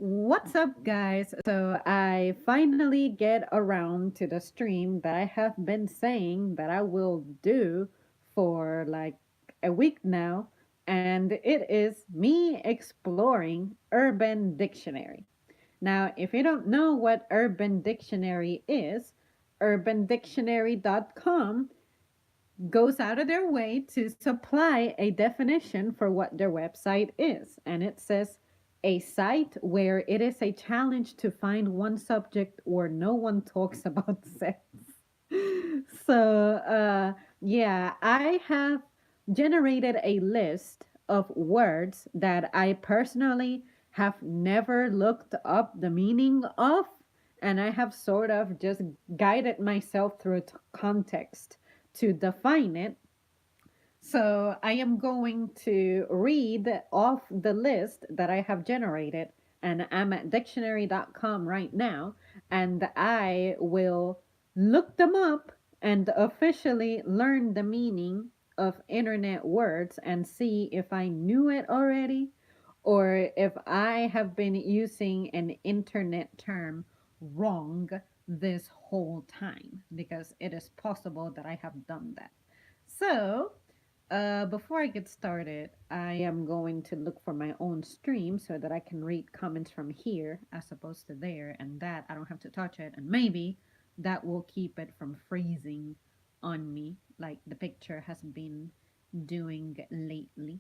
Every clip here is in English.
What's up, guys? So, I finally get around to the stream that I have been saying that I will do for like a week now, and it is me exploring Urban Dictionary. Now, if you don't know what Urban Dictionary is, urbandictionary.com goes out of their way to supply a definition for what their website is. And it says a site where it is a challenge to find one subject where no one talks about sex. So, I have generated a list of words that I personally have never looked up the meaning of, and I have sort of just guided myself through context to define it. So I am going to read off the list that I have generated, and I'm at dictionary.com right now, and I will look them up and officially learn the meaning of internet words and see if I knew it already or if I have been using an internet term wrong this whole time, because it is possible that I have done that. So, before I get started, I am going to look for my own stream so that I can read comments from here as opposed to there, and that I don't have to touch it, and maybe that will keep it from freezing on me like the picture has been doing lately.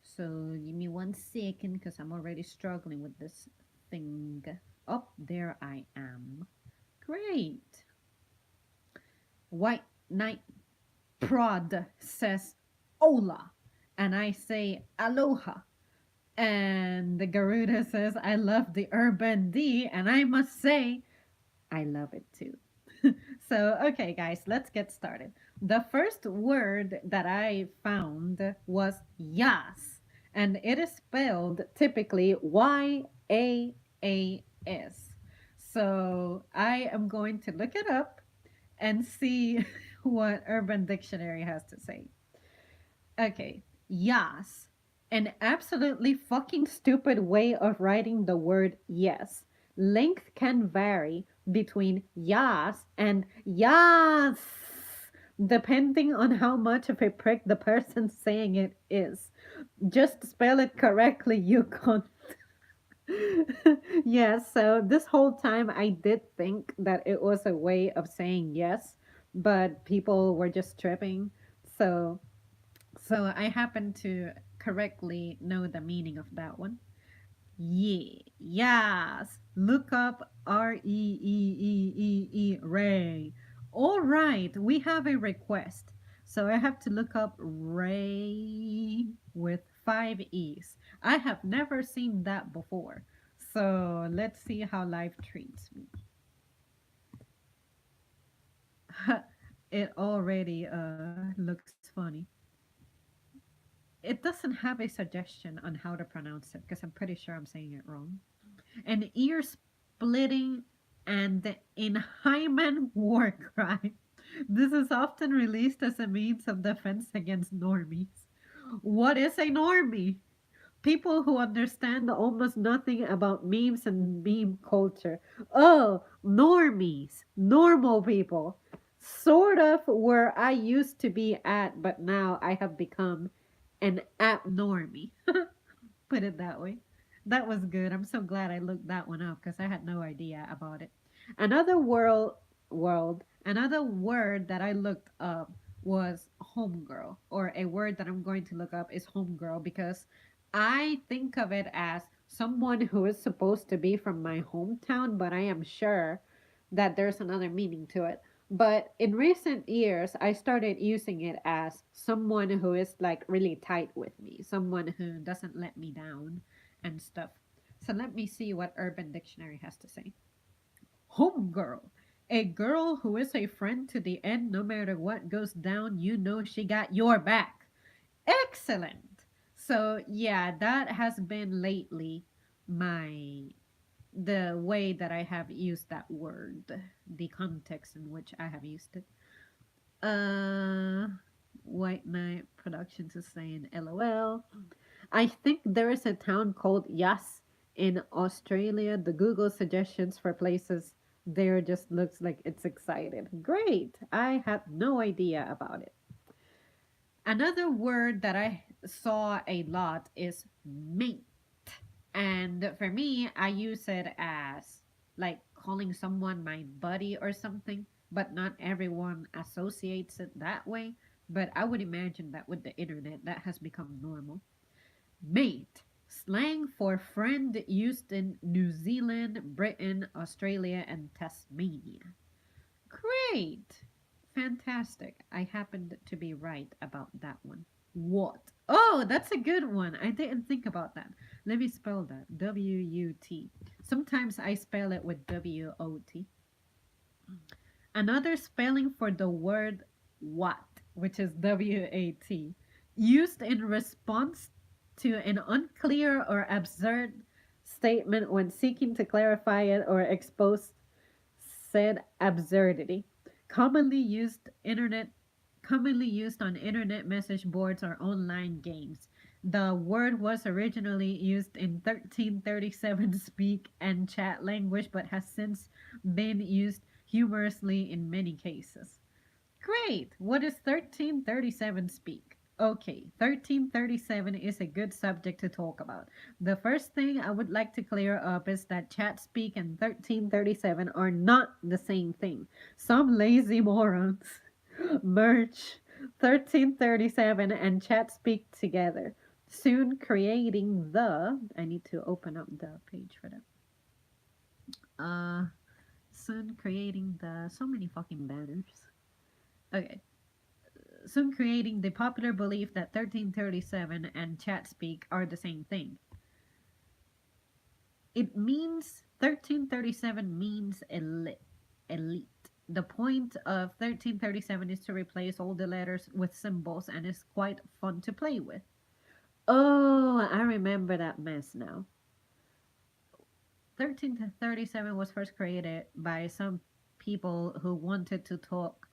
So, give me 1 second because I'm already struggling with this thing. Oh, there I am. Great. White Knight Prod says hola, and I say aloha. And the Garuda says, I love the Urban D, and I must say, I love it too. So, okay, guys, let's get started. The first word that I found was yas, and it is spelled typically YAAS. So, I am going to look it up and see what Urban Dictionary has to say. Okay, yas. An absolutely fucking stupid way of writing the word yes. Length can vary between yas and yas, depending on how much of a prick the person saying it is. Just spell it correctly, you cunt. Yes, so this whole time I did think that it was a way of saying yes, but people were just tripping. So so I happen to correctly know the meaning of that one. Yeah, yes. Look up Ray. All right, we have a request. So I have to look up Ray with 5 E's. I have never seen that before. So let's see how life treats me. It already looks funny. It doesn't have a suggestion on how to pronounce it because I'm pretty sure I'm saying it wrong. An ear splitting and inhuman war cry. This is often released as a means of defense against normies. What is a normie? People who understand almost nothing about memes and meme culture. Oh, normies, normal people. Sort of where I used to be at, but now I have become an abnormie. Put it that way. That was good. I'm so glad I looked that one up because I had no idea about it. Another another word that I looked up was homegirl, or a word that I'm going to look up is homegirl because I think of it as someone who is supposed to be from my hometown, but I am sure that there's another meaning to it. But in recent years, I started using it as someone who is like really tight with me, someone who doesn't let me down and stuff. So let me see what Urban Dictionary has to say. Homegirl. A girl who is a friend to the end, no matter what goes down, you know she got your back. Excellent. So, yeah, that has been lately my the way that I have used that word, the context in which I have used it. Uh, White Knight Productions is saying LOL. I think there is a town called Yas in Australia. The Google suggestions for places there just looks like it's excited. Great. I had no idea about it. Another word that I saw a lot is mate. And for me, I use it as like calling someone my buddy or something, but not everyone associates it that way. But I would imagine that with the internet, that has become normal. Mate, slang for friend used in New Zealand, Britain, Australia, and Tasmania. Great! Fantastic. I happened to be right about that one. What? Oh, that's a good one. I didn't think about that. Let me spell that. W-U-T. Sometimes I spell it with W-O-T. Another spelling for the word what, which is W-A-T, used in response to an unclear or absurd statement when seeking to clarify it or expose said absurdity. Commonly used internet Commonly used on internet message boards or online games. The word was originally used in 1337 speak and chat language but has since been used humorously in many cases. Great! What is 1337 speak? Okay, 1337 is a good subject to talk about. The first thing I would like to clear up is that chat speak and 1337 are not the same thing. Some lazy morons merge 1337 and chat speak together, soon creating the. I need to open up the page for that. Uh, Soon creating the. So many fucking banners. Okay, soon creating the popular belief that 1337 and chat speak are the same thing. It means 1337 means elite. Elite. The point of 1337 is to replace all the letters with symbols and is quite fun to play with. Oh, I remember that mess now. 1337 was first created by some people who wanted to talk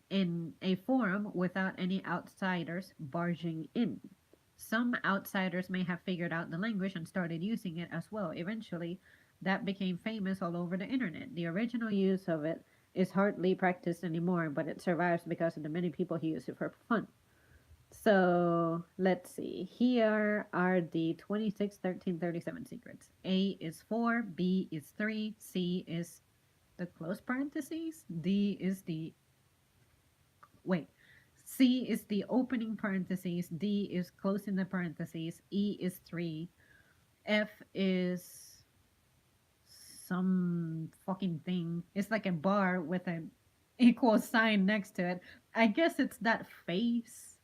in a forum without any outsiders barging in. Some outsiders may have figured out the language and started using it as well. Eventually, that became famous all over the internet. The original use of it is hardly practiced anymore, but it survives because of the many people who use it for fun. So let's see. Here are the 26 13 37 secrets. A is 4, B is 3, C is the close parentheses, D is the wait. C is the opening parentheses, D is closing the parentheses, E is 3, F is some fucking thing. It's like a bar with an equal sign next to it. I guess it's that face.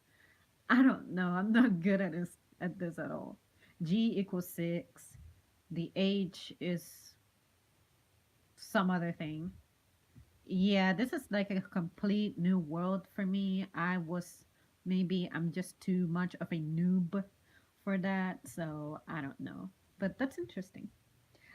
I don't know. I'm not good at this at all. G equals 6. The H is some other thing. Yeah, this is like a complete new world for me. Maybe I'm just too much of a noob for that, so I don't know. But that's interesting.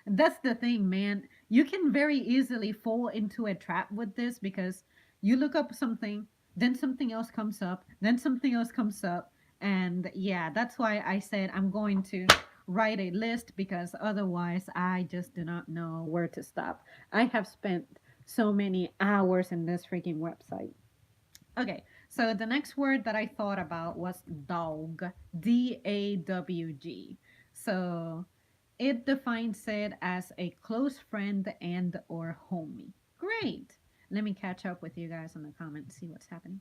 That's the thing, man. You can very easily fall into a trap with this because you look up something, then something else comes up, then something else comes up. And yeah, that's why I said I'm going to write a list because otherwise I just do not know where to stop. I have spent so many hours in this freaking website. Okay, so the next word that I thought about was dawg, Dawg. So it defines it as a close friend and or homie. Great. Let me catch up with you guys in the comments, see what's happening.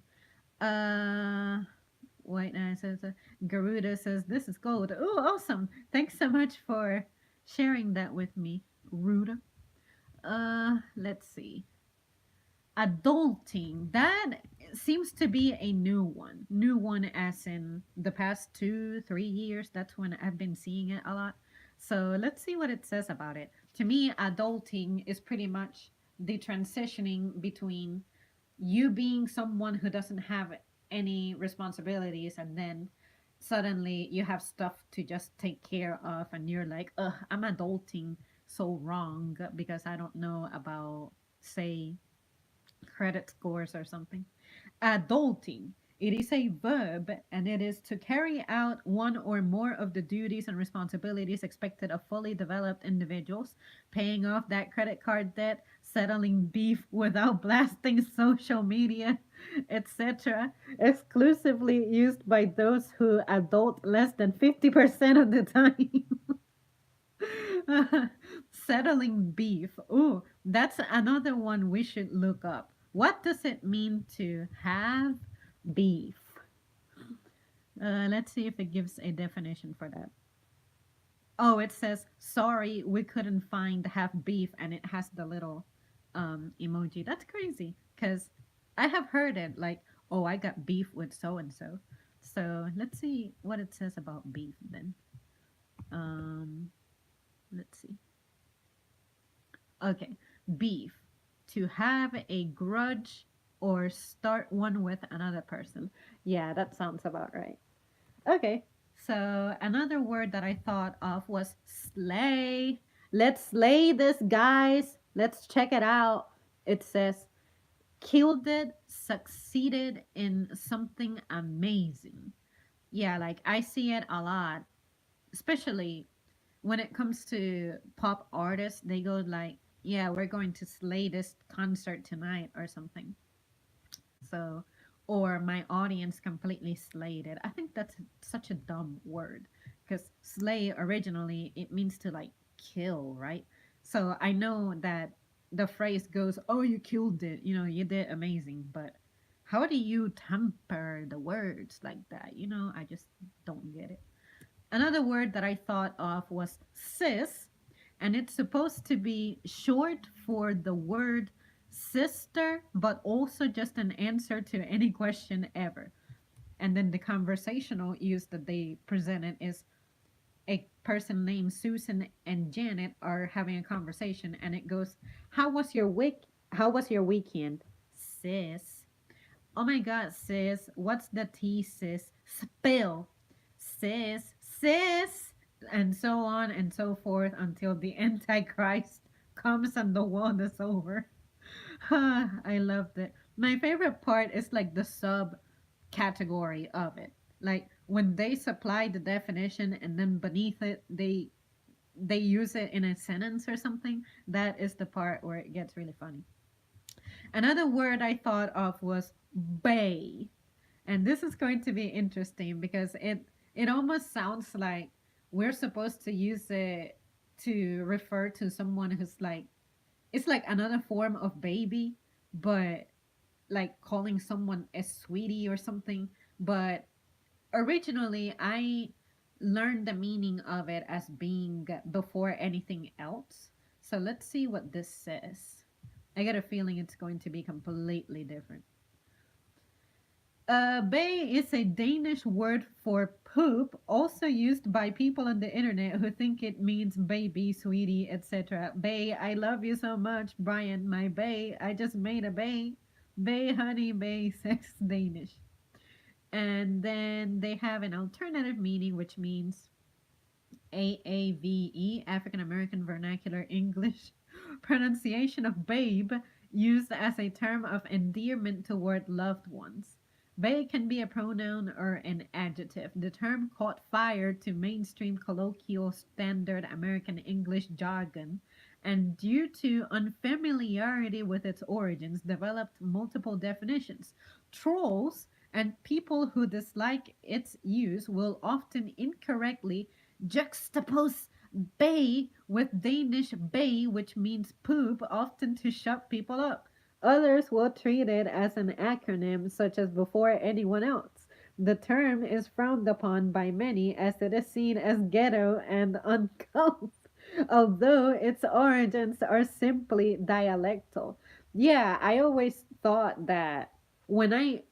Uh White Knight says Garuda says this is gold. Oh, awesome. Thanks so much for sharing that with me, Ruda. Let's see. Adulting. That seems to be a new one. New one as in the past 2, 3 years. That's when I've been seeing it a lot. So let's see what it says about it. To me, adulting is pretty much the transitioning between you being someone who doesn't have any responsibilities and then suddenly you have stuff to just take care of and you're like, ugh, I'm adulting so wrong because I don't know about, say, credit scores or something. Adulting It is a verb and it is to carry out one or more of the duties and responsibilities expected of fully developed individuals, paying off that credit card debt, settling beef without blasting social media, etc. Exclusively used by those who adult less than 50% of the time. Settling beef. Ooh, that's another one we should look up. What does it mean to have beef? Let's see if it gives a definition for that. Oh, it says, sorry, we couldn't find have beef, and it has the little emoji. That's crazy because I have heard it like, oh, I got beef with so and so. So let's see what it says about beef then. Um, let's see. Okay, beef. To have a grudge or start one with another person. Yeah, that sounds about right. Okay, so another word that I thought of was slay. Let's slay this, guys. Let's check it out. It says, killed it, succeeded in something amazing. Yeah, like I see it a lot, especially when it comes to pop artists, they go like, "Yeah, we're going to slay this concert tonight" or something. So, or my audience completely slayed it. I think that's such a dumb word because slay originally it means to like kill, right? So I know that the phrase goes, "Oh, you killed it," you did amazing, but how do you temper the words like that? I just don't get it. Another word that I thought of was cis, and it's supposed to be short for the word sister, but also just an answer to any question ever. And then the conversational use that they presented is a person named Susan and Janet are having a conversation, and it goes, "How was your week? How was your weekend, sis?" Oh my god, sis. What's the T, sis? Spill. Sis, sis. And so on and so forth until the Antichrist comes and the world is over. I loved it. My favorite part is like the sub category of it. Like when they supply the definition and then beneath it they use it in a sentence or something. That is the part where it gets really funny. Another word I thought of was bay. And this is going to be interesting because it almost sounds like we're supposed to use it to refer to someone who's like it's like another form of baby, but like calling someone a sweetie or something. But originally I learned the meaning of it as being before anything else. So let's see what this says. I get a feeling it's going to be completely different. Bay is a Danish word for poop, also used by people on the internet who think it means baby, sweetie, etc. Bay, I love you so much, Brian, my bay. I just made a bay. Bay, honey, bay, sex, Danish. And then they have an alternative meaning, which means AAVE, African American Vernacular English pronunciation of babe, used as a term of endearment toward loved ones. Babe can be a pronoun or an adjective. The term caught fire to mainstream colloquial standard American English jargon and, due to unfamiliarity with its origins, developed multiple definitions. Trolls and people who dislike its use will often incorrectly juxtapose bay with Danish bay, which means poop, often to shut people up. Others will treat it as an acronym, such as before anyone else. The term is frowned upon by many as it is seen as ghetto and uncouth, although its origins are simply dialectal. Yeah, I always thought that when I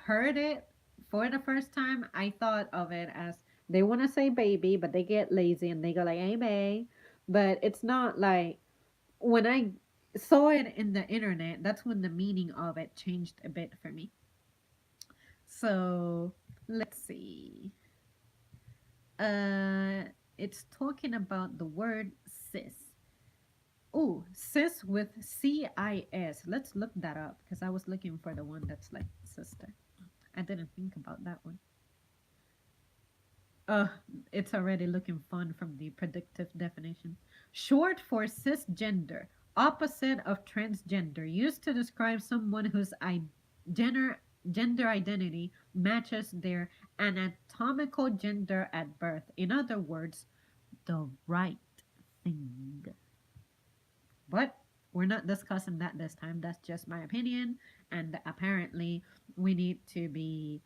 heard it for the first time, I thought of it as they want to say baby, but they get lazy and they go like, "Hey, babe." But it's not like when I saw it in the internet, that's when the meaning of it changed a bit for me. So let's see. Uh, it's talking about the word cis. Oh, cis with CIS. Let's look that up because I was looking for the one that's like sister. I didn't think about that one. Uh, it's already looking fun from the predictive definition. Short for cisgender, opposite of transgender, used to describe someone whose gender, gender identity matches their anatomical gender at birth. In other words, the right thing. But we're not discussing that this time. That's just my opinion. And apparently, we need to be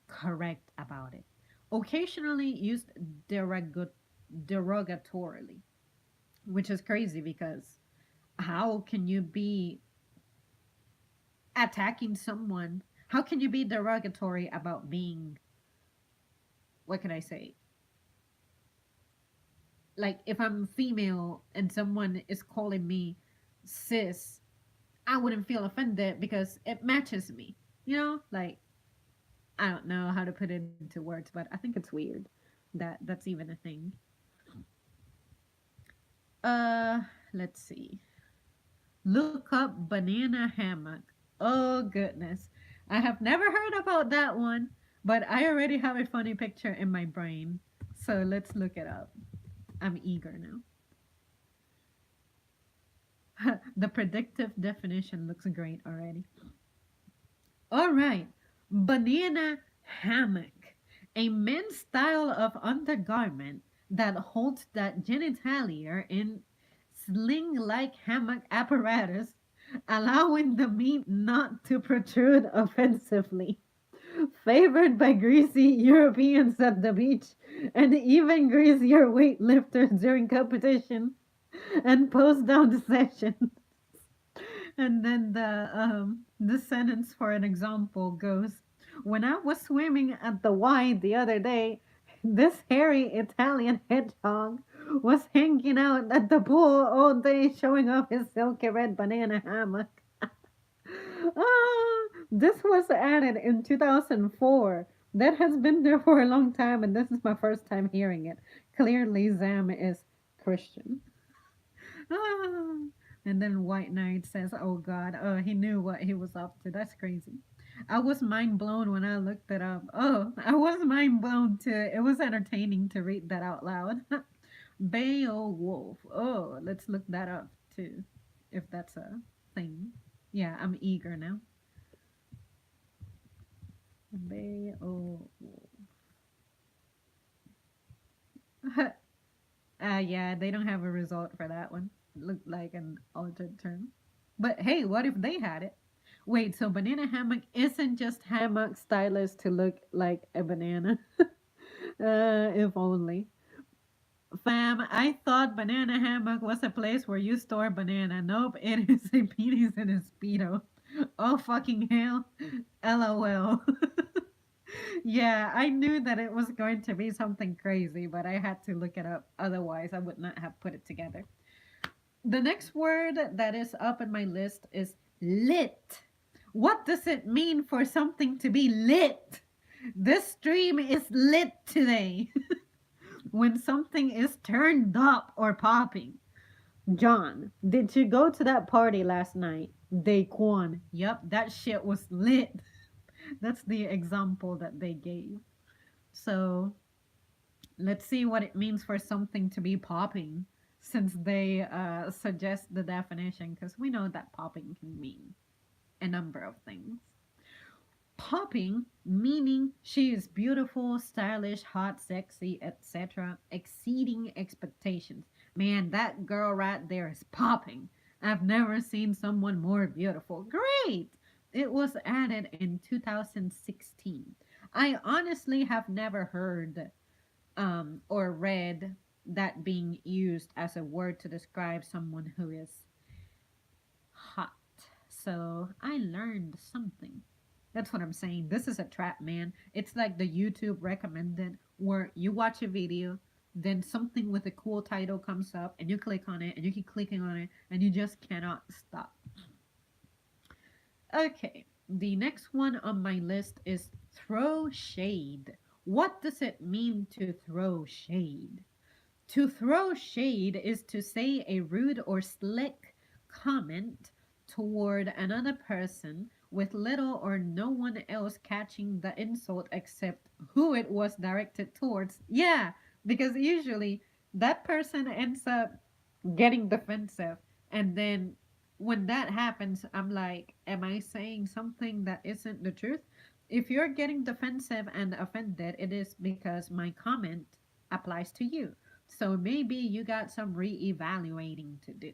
correct about it. Occasionally used derogatorily, which is crazy because how can you be attacking someone? How can you be derogatory about being, what can I say? Like, if I'm female and someone is calling me cis, I wouldn't feel offended because it matches me. You know, like I don't know how to put it into words, but I think it's weird that that's even a thing. Uh, let's see. Look up banana hammock. Oh goodness. I have never heard about that one, but I already have a funny picture in my brain. So let's look it up. I'm eager now. The predictive definition looks great already. All right. Banana hammock. A men's style of undergarment that holds that genitalia in sling like hammock apparatus, allowing the meat not to protrude offensively. Favored by greasy Europeans at the beach and even greasier weightlifters during competition and post down sessions. And then the sentence for an example goes, "When I was swimming at the Y the other day, this hairy Italian hedgehog was hanging out at the pool all day showing off his silky red banana hammock." Ah, this was added in 2004. That has been there for a long time, and this is my first time hearing it. Clearly, Zam is Christian. Ah. And then White Knight says, "Oh God, oh, he knew what he was up to. That's crazy." I was mind blown when I looked it up. Oh, I was mind blown too. It was entertaining to read that out loud. Beowulf. Oh, let's look that up too, if that's a thing. Yeah, I'm eager now. Beowulf. Yeah, they don't have a result for that one. Looked like an altered term. But hey, what if they had it? Wait, so banana hammock isn't just hammock stylist to look like a banana? If only. Fam, I thought banana hammock was a place where you store banana. Nope, it is a penis in a speedo. Oh fucking hell. LOL. Yeah, I knew that it was going to be something crazy, but I had to look it up. Otherwise, I would not have put it together. The next word that is up in my list is lit. What does it mean for something to be lit? This stream is lit today. When something is turned up or popping. John, did you go to that party last night? Daquan. Yep, that shit was lit. That's the example that they gave. So let's see what it means for something to be popping since they suggest the definition because we know that popping can mean a number of things. Popping, meaning she is beautiful, stylish, hot, sexy, etc., exceeding expectations. Man, that girl right there is popping. I've never seen someone more beautiful. Great! It was added in 2016. I honestly have never heard or read that being used as a word to describe someone who is hot. So I learned something. That's what I'm saying. This is a trap, man. It's like the YouTube recommended where you watch a video, then something with a cool title comes up, and you click on it, and you keep clicking on it, and you just cannot stop. Okay, the next one on my list is throw shade. What does it mean to throw shade? To throw shade is to say a rude or slick comment toward another person with little or no one else catching the insult except who it was directed towards. Yeah, because usually that person ends up getting defensive. And then when that happens, I'm like, am I saying something that isn't the truth? If you're getting defensive and offended, it is because my comment applies to you. So maybe you got some re-evaluating to do.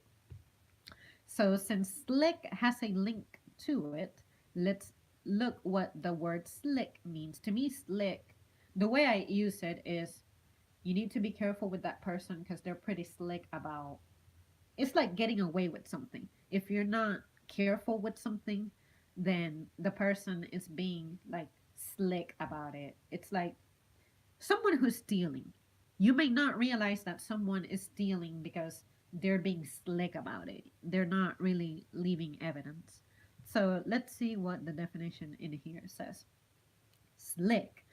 So since slick has a link to it, let's look what the word slick means. To me, slick, the way I use it is you need to be careful with that person because they're pretty slick about, it's like getting away with something. If you're not careful with something, then the person is being like slick about it. It's like someone who's stealing. You may not realize that someone is stealing because they're being slick about it. They're not really leaving evidence. So let's see what the definition in here says. Slick,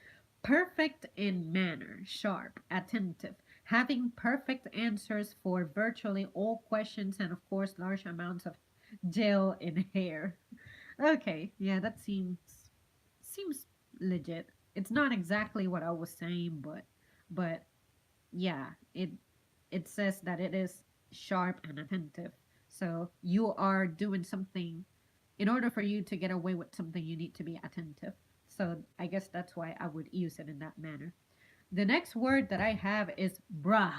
perfect in manner, sharp, attentive, having perfect answers for virtually all questions, and of course, large amounts of gel in hair. Okay, yeah, that seems legit. It's not exactly what I was saying, but yeah, it says that it is sharp and attentive. So you are doing something in order for you to get away with something, you need to be attentive. So I guess that's why I would use it in that manner. The next word that I have is brah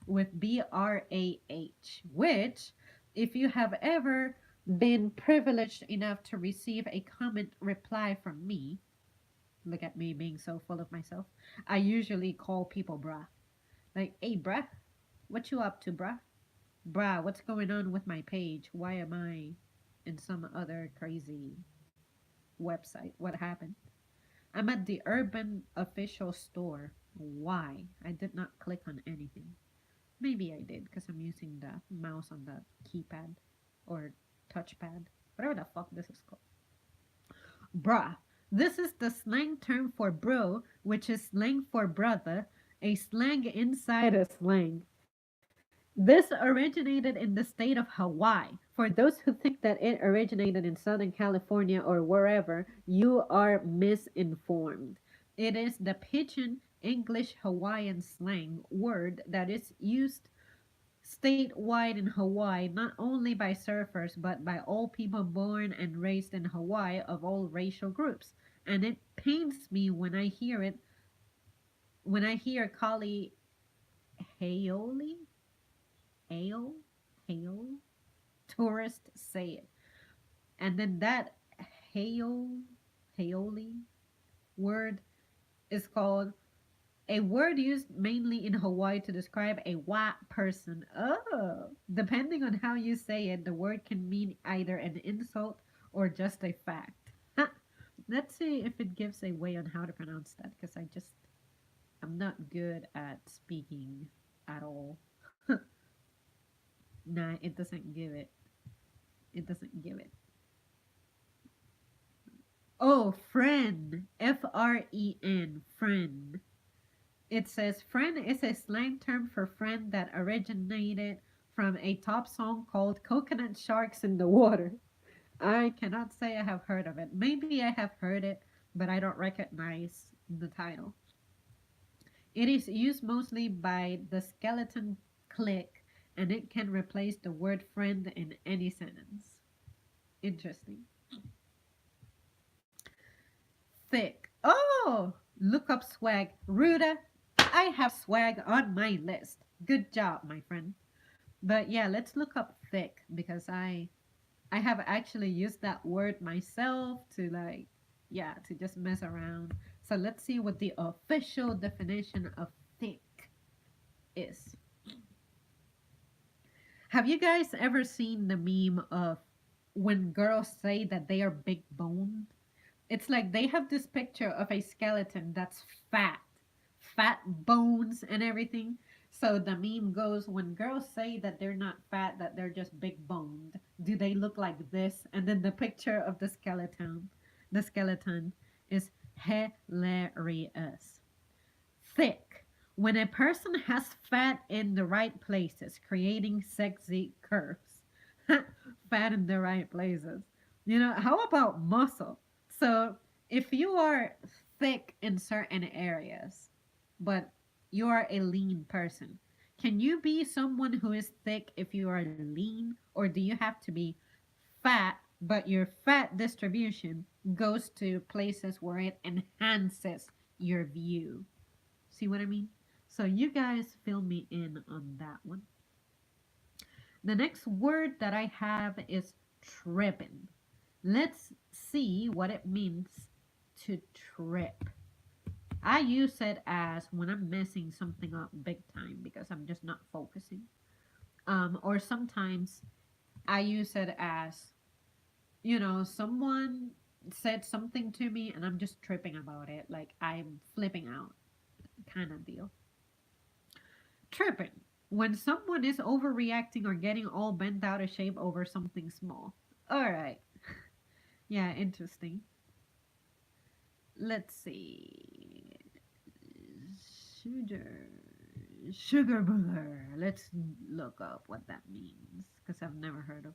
with BRAH, which, if you have ever been privileged enough to receive a comment reply from me, look at me being so full of myself, I usually call people brah. Like, hey, bruh, what you up to, bruh? Bruh, what's going on with my page? Why am I in some other crazy website? What happened? I'm at the Urban official store. Why? I did not click on anything. Maybe I did because I'm using the mouse on the keypad or touchpad, whatever the fuck this is called. Bruh. This is the slang term for bro, which is slang for brother, a slang inside a slang. This originated in the state of Hawaii. For those who think that it originated in Southern California or wherever, you are misinformed. It is the pidgin English Hawaiian slang word that is used statewide in Hawaii, not only by surfers but by all people born and raised in Hawaii of all racial groups. And it pains me when I hear it, when I hear Kali Haoli, Haol, Haol, tourists say it. And then that Haol, Haoli word is called a word used mainly in Hawaii to describe a white person. Oh, depending on how you say it, the word can mean either an insult or just a fact. Let's see if it gives a way on how to pronounce that because I'm not good at speaking at all. Nah, it doesn't give it. It doesn't give it. Oh, friend. FREN. Friend. It says friend is a slang term for friend that originated from a top song called Coconut Sharks in the Water. I cannot say I have heard of it. Maybe I have heard it, but I don't recognize the title. It is used mostly by the skeleton clique and it can replace the word friend in any sentence. Interesting. Thick. Oh, look up swag. Ruda, I have swag on my list. Good job, my friend. But yeah, let's look up thick because I have actually used that word myself to like yeah, to just mess around. So let's see what the official definition of thick is. Have you guys ever seen the meme of when girls say that they are big boned? It's like they have this picture of a skeleton that's fat, fat bones and everything. So the meme goes when girls say that they're not fat, that they're just big boned, do they look like this? And then the picture of the skeleton is hilarious. Thick. When a person has fat in the right places, creating sexy curves. Fat in the right places. How about muscle? So if you are thick in certain areas, but you are a lean person, can you be someone who is thick if you are lean? Or do you have to be fat, but your fat distribution goes to places where it enhances your view? See what I mean? So you guys fill me in on that one. The next word that I have is tripping. Let's see what it means to trip. I use it as when I'm messing something up big time because I'm just not focusing. Or sometimes I use it as, someone said something to me and I'm just tripping about it. Like I'm flipping out, kind of deal. Tripping. When someone is overreacting or getting all bent out of shape over something small. All right. Yeah, interesting. Let's see. Sugar. Sugar booger. Let's look up what that means because I've never heard of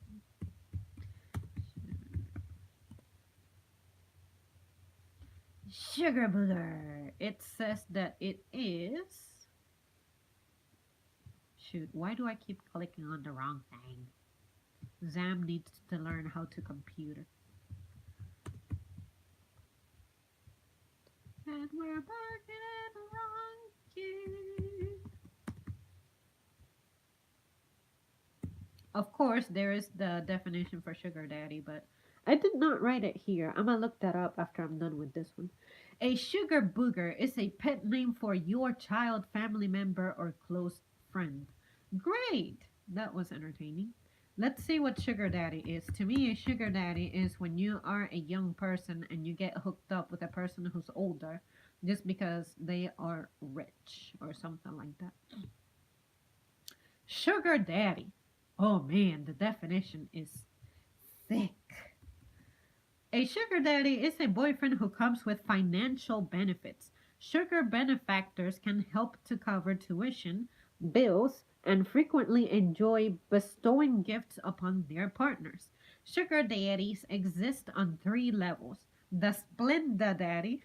sugar booger. It says that it is. Shoot, why do I keep clicking on the wrong thing? Zam needs to learn how to computer. And we're barking at the wrong key. Of course, there is the definition for sugar daddy, but I did not write it here. I'm gonna look that up after I'm done with this one. A sugar booger is a pet name for your child, family member, or close friend. Great! That was entertaining. Let's see what sugar daddy is. To me, a sugar daddy is when you are a young person and you get hooked up with a person who's older just because they are rich or something like that. Sugar daddy. Oh man, the definition is thick. A sugar daddy is a boyfriend who comes with financial benefits. Sugar benefactors can help to cover tuition, bills, and frequently enjoy bestowing gifts upon their partners. Sugar daddies exist on three levels. The Splenda daddy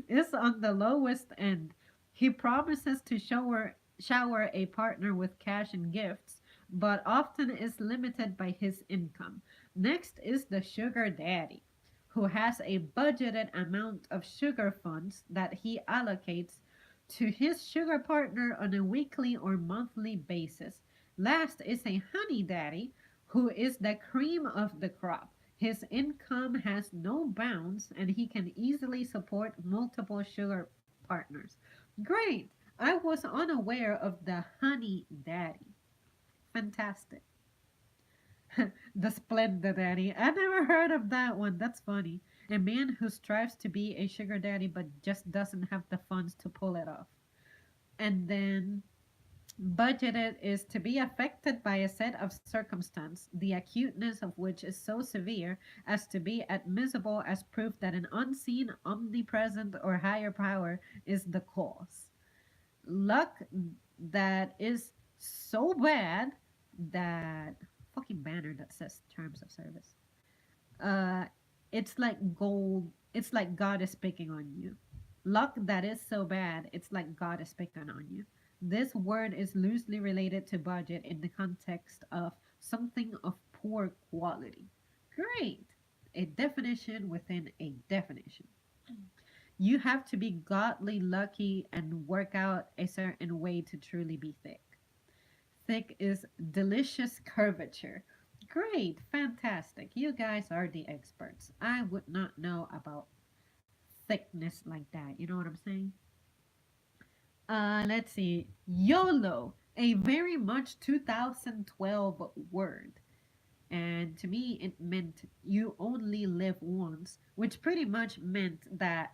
is on the lowest end. He promises to shower a partner with cash and gifts, but often is limited by his income. Next is the sugar daddy, who has a budgeted amount of sugar funds that he allocates to his sugar partner on a weekly or monthly basis. Last is a honey daddy, who is the cream of the crop. His income has no bounds and he can easily support multiple sugar partners. Great! I was unaware of the honey daddy. Fantastic. The Splenda daddy. I never heard of that one. That's funny. A man who strives to be a sugar daddy but just doesn't have the funds to pull it off. And then budgeted is to be affected by a set of circumstance, the acuteness of which is so severe as to be admissible as proof that an unseen, omnipresent, or higher power is the cause. Luck that is so bad that fucking banner that says terms of service. Uh, it's like gold. It's like God is picking on you. Luck that is so bad, it's like God is picking on you. This word is loosely related to budget in the context of something of poor quality. Great! A definition within a definition. You have to be godly lucky and work out a certain way to truly be thick. Thick is delicious curvature. Great, fantastic. You guys are the experts. I would not know about thickness like that. You know what I'm saying? Let's see. YOLO, a very much 2012 word. And to me, it meant you only live once, which pretty much meant that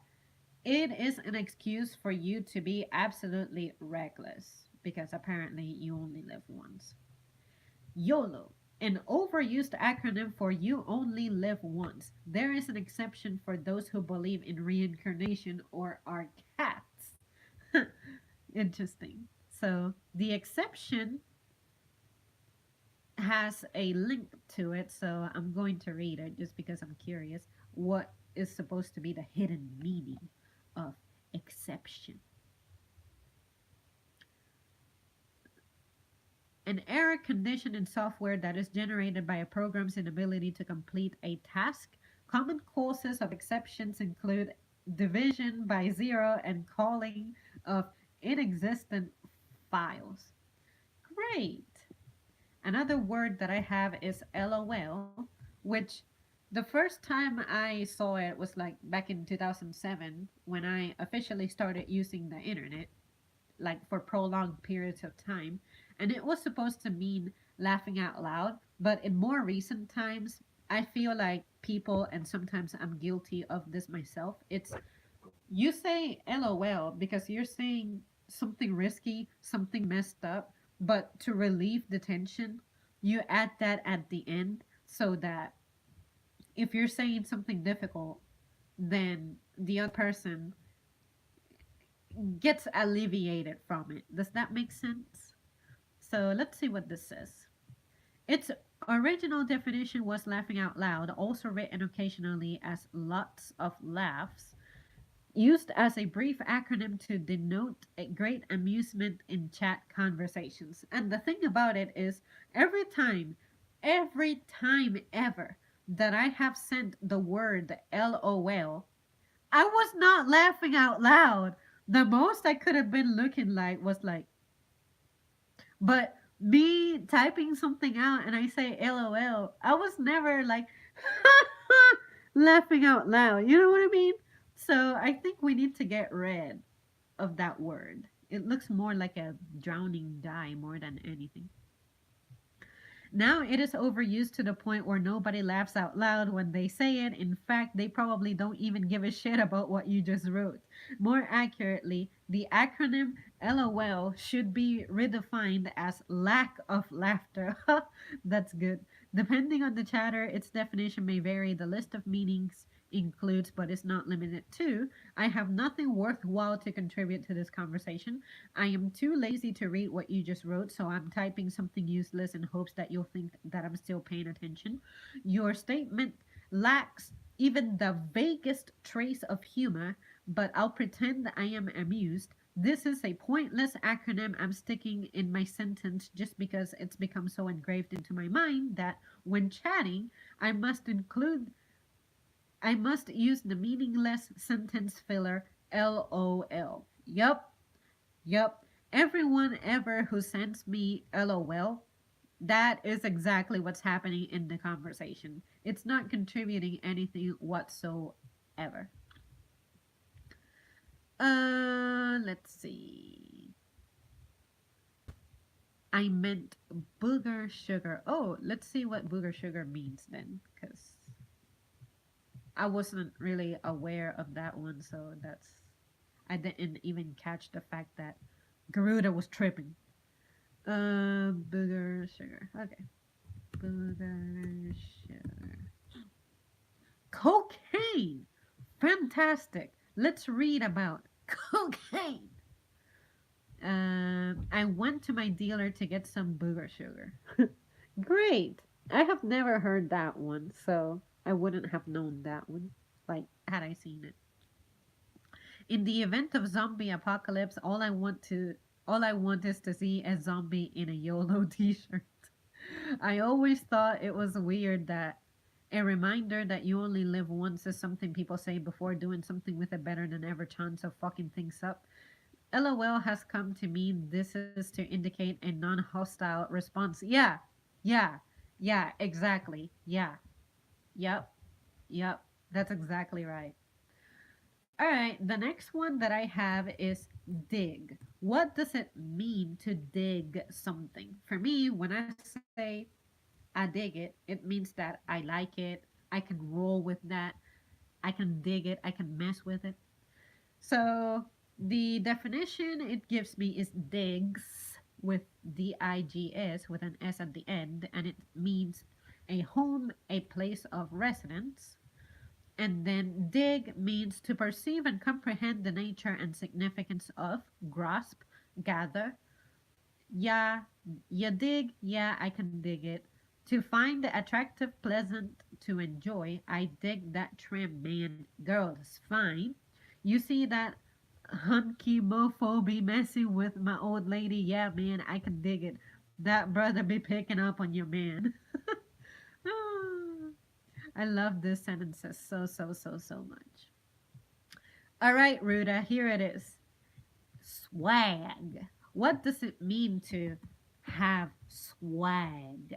it is an excuse for you to be absolutely reckless because apparently you only live once. YOLO, an overused acronym for you only live once. There is an exception for those who believe in reincarnation or are cats. Interesting. So the exception has a link to it, so I'm going to read it just because I'm curious what is supposed to be the hidden meaning of exception. An error condition in software that is generated by a program's inability to complete a task. Common causes of exceptions include division by zero and calling of inexistent files. Great. Another word that I have is LOL, which the first time I saw it was like back in 2007 when I officially started using the internet, like for prolonged periods of time. And it was supposed to mean laughing out loud. But in more recent times, I feel like people, and sometimes I'm guilty of this myself, it's you say LOL because you're saying something risky, something messed up, but to relieve the tension, you add that at the end so that if you're saying something difficult, then the other person gets alleviated from it. Does that make sense? So let's see what this says. Its original definition was laughing out loud, also written occasionally as lots of laughs, used as a brief acronym to denote a great amusement in chat conversations. And the thing about it is, every time, every time ever that I have sent the word LOL, I was not laughing out loud. The most I could have been looking like was like, but me typing something out and I say LOL, I was never like laughing out loud. You know what I mean? So I think we need to get rid of that word. It looks more like a drowning die more than anything. Now it is overused to the point where nobody laughs out loud when they say it. In fact, they probably don't even give a shit about what you just wrote. More accurately, the acronym LOL should be redefined as lack of laughter. That's good. Depending on the chatter, its definition may vary. The list of meanings includes, but is not limited to, I have nothing worthwhile to contribute to this conversation. I am too lazy to read what you just wrote, so I'm typing something useless in hopes that you'll think that I'm still paying attention. Your statement lacks even the vaguest trace of humor, but I'll pretend I am amused. This is a pointless acronym I'm sticking in my sentence just because it's become so engraved into my mind that when chatting, I must include I must use the meaningless sentence filler LOL. Yup, yup. Everyone ever who sends me LOL, that is exactly what's happening in the conversation. It's not contributing anything whatsoever. Let's see. I meant booger sugar. Oh, let's see what booger sugar means then, because I wasn't really aware of that one, so I didn't even catch the fact that Garuda was tripping. Booger sugar. Okay. Booger sugar. Cocaine! Fantastic! Let's read about cocaine! I went to my dealer to get some booger sugar. Great! I have never heard that one, so I wouldn't have known that one, like, had I seen it. In the event of zombie apocalypse, all I want is to see a zombie in a YOLO t-shirt. I always thought it was weird that a reminder that you only live once is something people say before doing something with a better than ever chance of fucking things up. LOL has come to mean this is to indicate a non hostile response. Yeah, yeah, yeah, exactly. Yeah, yep, yep. That's exactly right. All right, the next one that I have is dig. What does it mean to dig something? For me, when I say I dig it means that I like it, I can roll with that, I can dig it, I can mess with it. So the definition it gives me is digs with digs with an s at the end, and it means a home, a place of residence. And then dig means to perceive and comprehend the nature and significance of, grasp, gather. Yeah, you dig? Yeah, I can dig it. To find the attractive, pleasant to enjoy, I dig that trim, man. Girls, fine. You see that hunky mofo be messing with my old lady? Yeah, man, I can dig it. That brother be picking up on your man. Ah, I love this sentences so much. All right, Ruda, here it is. Swag. What does it mean to have swag?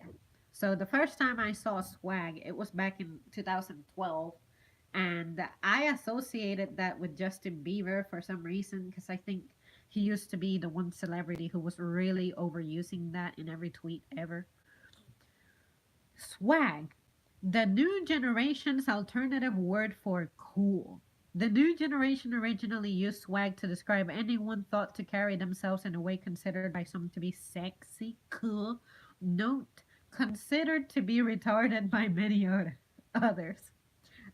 So the first time I saw swag, it was back in 2012, and I associated that with Justin Bieber for some reason because I think he used to be the one celebrity who was really overusing that in every tweet ever. Swag, the new generation's alternative word for cool. The new generation originally used swag to describe anyone thought to carry themselves in a way considered by some to be sexy, cool. Note, considered to be retarded by many others.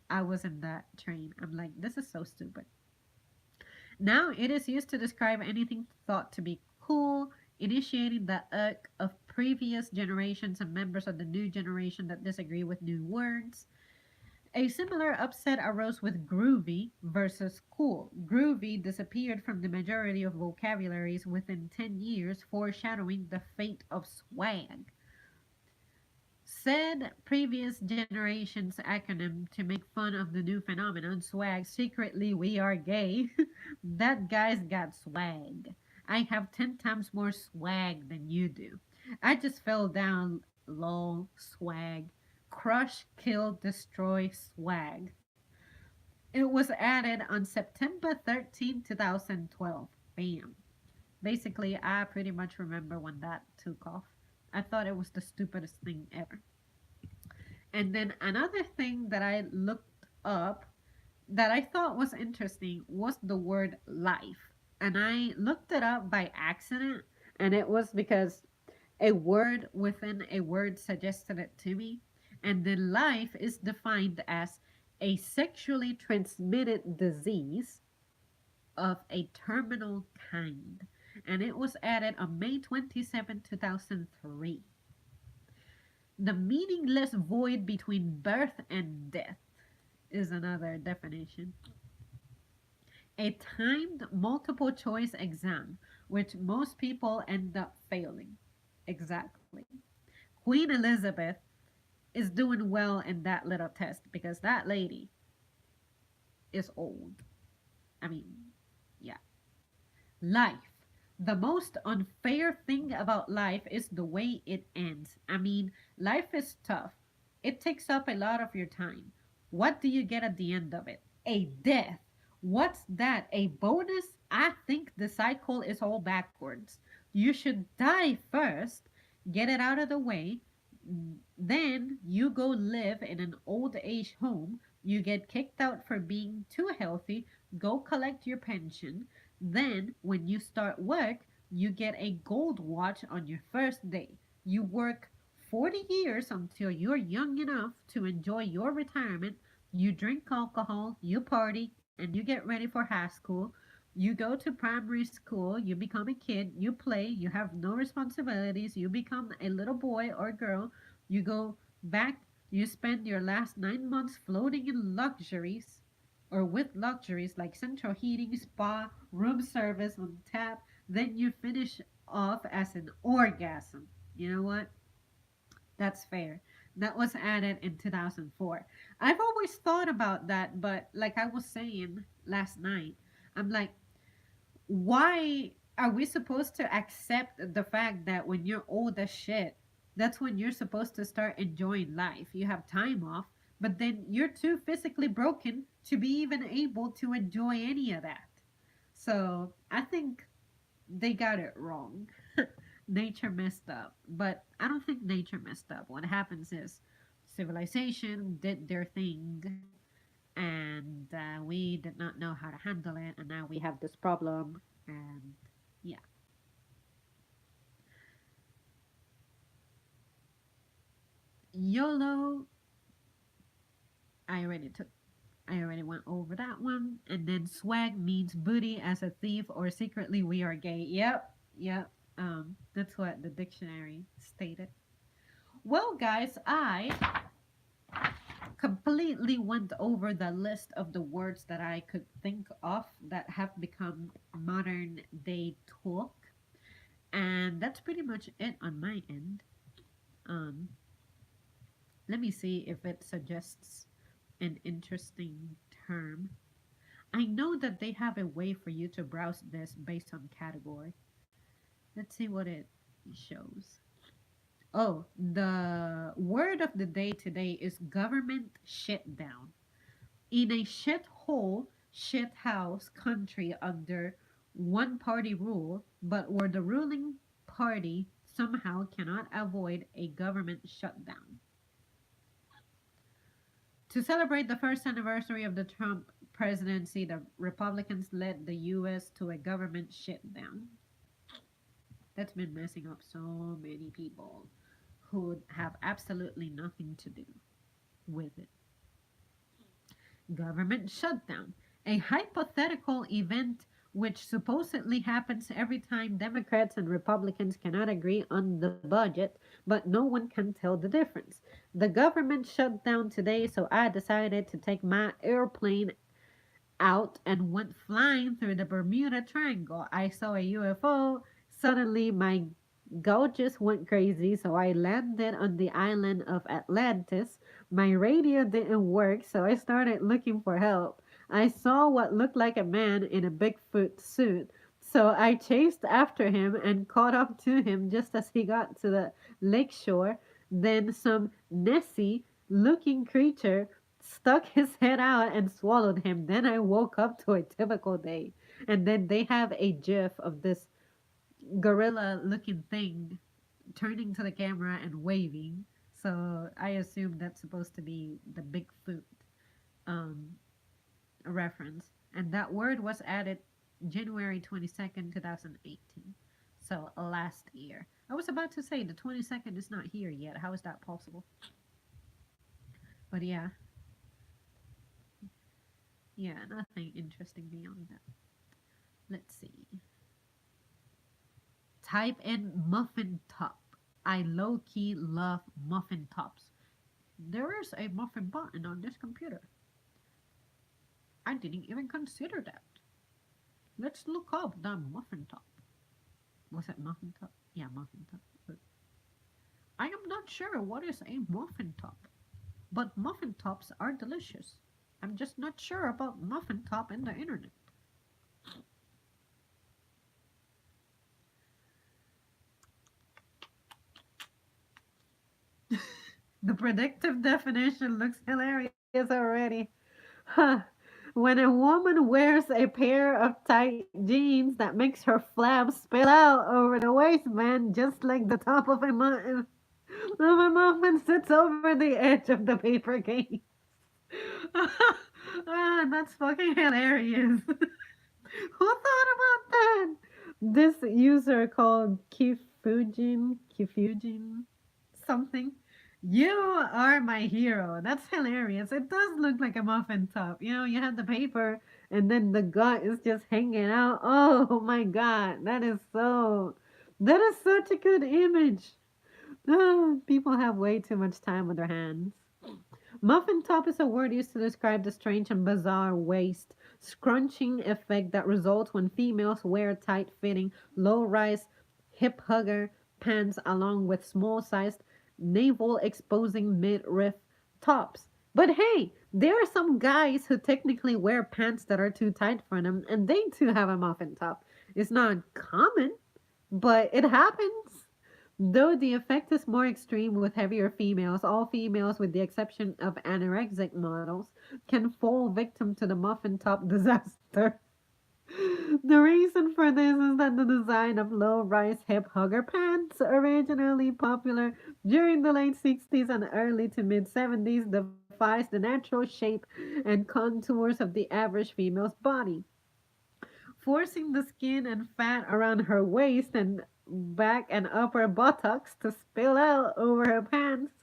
I was in that train. I'm like, this is so stupid. Now it is used to describe anything thought to be cool, initiating the irk of previous generations and members of the new generation that disagree with new words. A similar upset arose with groovy versus cool. Groovy disappeared from the majority of vocabularies within 10 years, foreshadowing the fate of swag. Said previous generation's acronym to make fun of the new phenomenon, swag, secretly we are gay. That guy's got swag. I have 10 times more swag than you do. I just fell down, lol, swag. Crush, kill, destroy, swag. It was added on September 13, 2012. Bam. Basically, I pretty much remember when that took off. I thought it was the stupidest thing ever. And then another thing that I looked up that I thought was interesting was the word life. And I looked it up by accident, and it was because a word within a word suggested it to me. And then life is defined as a sexually transmitted disease of a terminal kind. And it was added on May 27, 2003. The meaningless void between birth and death is another definition. A timed multiple choice exam, which most people end up failing. Exactly. Queen Elizabeth is doing well in that little test because that lady is old. I mean, yeah. Life. The most unfair thing about life is the way it ends. I mean, life is tough. It takes up a lot of your time. What do you get at the end of it? A death. What's that? A bonus? I think the cycle is all backwards. You should die first, get it out of the way, then you go live in an old age home. You get kicked out for being too healthy, go collect your pension. Then, when you start work, you get a gold watch on your first day. You work 40 years until you're young enough to enjoy your retirement. You drink alcohol, you party, and you get ready for high school. You go to primary school, you become a kid, you play, you have no responsibilities, you become a little boy or girl, you go back, you spend your last 9 months floating in luxuries or with luxuries like central heating, spa, room service on tap, then you finish off as an orgasm. You know what? That's fair. That was added in 2004. I've always thought about that, but like I was saying last night, I'm like, why are we supposed to accept the fact that when you're old as shit, that's when you're supposed to start enjoying life? You have time off, but then you're too physically broken to be even able to enjoy any of that. So I think they got it wrong. Nature messed up, but I don't think nature messed up. What happens is civilization did their thing, and we did not know how to handle it, and now we have this problem. And yeah, YOLO. I already took. I already went over that one. And then swag means booty as a thief or secretly we are gay. Yep, yep. That's what the dictionary stated. Well, guys, I completely went over the list of the words that I could think of that have become modern day talk. And that's pretty much it on my end. Um, Let me see if it suggests an interesting term. I know that they have a way for you to browse this based on category. Let's see what it shows. Oh, the word of the day today is government shutdown. In a shithole, shithouse country under one party rule, but where the ruling party somehow cannot avoid a government shutdown. To celebrate the first anniversary of the Trump presidency, the Republicans led the U.S. to a government shutdown. That's been messing up so many people who have absolutely nothing to do with it. Government shutdown, a hypothetical event which supposedly happens every time Democrats and Republicans cannot agree on the budget, but no one can tell the difference. The government shut down today, so I decided to take my airplane out and went flying through the Bermuda Triangle. I saw a UFO. Suddenly, my gauges went crazy, so I landed on the island of Atlantis. My radio didn't work, so I started looking for help. I saw what looked like a man in a Bigfoot suit, so I chased after him and caught up to him just as he got to the lakeshore. Then some Nessie looking creature stuck his head out and swallowed him. Then I woke up to a typical day. And then they have a gif of this gorilla looking thing turning to the camera and waving. So I assume that's supposed to be the Bigfoot um, reference. And that word was added January 22nd, 2018. So last year. I was about to say the 22nd is not here yet. How is that possible? But yeah, yeah, nothing interesting beyond that. Let's see. Type in muffin top. I low key love muffin tops. There is a muffin button on this computer. I didn't even consider that. Let's look up the muffin top. Was it muffin top? Yeah, muffin top. But I am not sure what is a muffin top, but muffin tops are delicious. I'm just not sure about muffin top in the internet. The predictive definition looks hilarious already. Huh. When a woman wears a pair of tight jeans that makes her flaps spill out over the waistband just like the top of a muffin sits over the edge of the paper cake. That's fucking hilarious. Who thought about that? This user called Kifujin something. You are my hero. That's hilarious. It does look like a muffin top. You know, you have the paper and then the gut is just hanging out. Oh my god, that is such a good image. People have way too much time with their hands. Muffin top is a word used to describe the strange and bizarre waist scrunching effect that results when females wear tight fitting, low rise, hip hugger pants along with small sized, navel exposing midriff tops. But hey, there are some guys who technically wear pants that are too tight for them, and they too have a muffin top. It's not common, but it happens. Though the effect is more extreme with heavier females, all females, with the exception of anorexic models, can fall victim to the muffin top disaster. The reason for this is that the design of low rise hip hugger pants, originally popular during the late 60s and early to mid 70s, defies the natural shape and contours of the average female's body, forcing the skin and fat around her waist and back and upper buttocks to spill out over her pants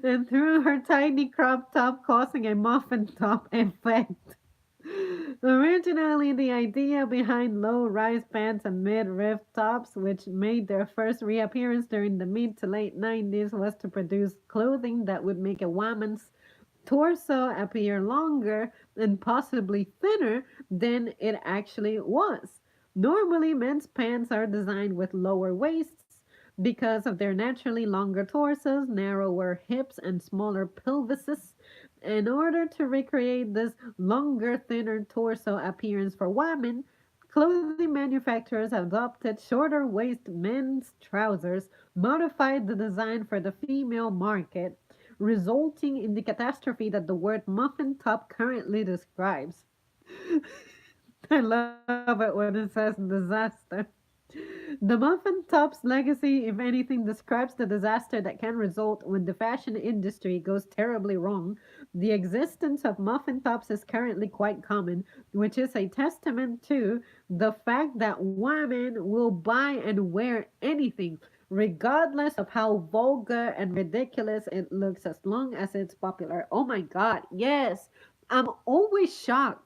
and through her tiny crop top, causing a muffin top effect. Originally, the idea behind low rise pants and mid riff tops, which made their first reappearance during the mid to late 90s, was to produce clothing that would make a woman's torso appear longer and possibly thinner than it actually was. Normally, men's pants are designed with lower waists because of their naturally longer torsos, narrower hips, and smaller pelvises. In order to recreate this longer, thinner torso appearance for women, clothing manufacturers adopted shorter waist men's trousers, modified the design for the female market, resulting in the catastrophe that the word muffin top currently describes. I love it when it says disaster. The muffin top's legacy, if anything, describes the disaster that can result when the fashion industry goes terribly wrong. The existence of muffin tops is currently quite common, which is a testament to the fact that women will buy and wear anything, regardless of how vulgar and ridiculous it looks, as long as it's popular. Oh my god, yes! I'm always shocked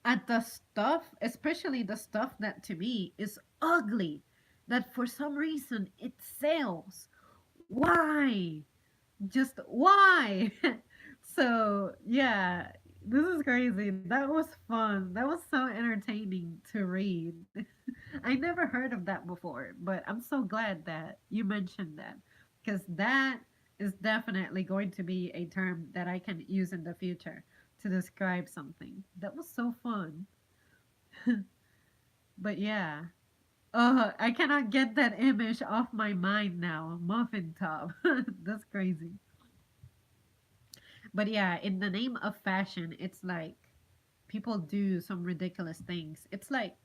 at the stuff, especially the stuff that to me is ugly, that for some reason it sells. Why? Just why? So, yeah, this is crazy. That was fun. That was so entertaining to read. I never heard of that before, but I'm so glad that you mentioned that because that is definitely going to be a term that I can use in the future to describe something. That was so fun. But yeah. I cannot get that image off my mind now. Muffin top. That's crazy. But yeah, in the name of fashion, it's like people do some ridiculous things. It's like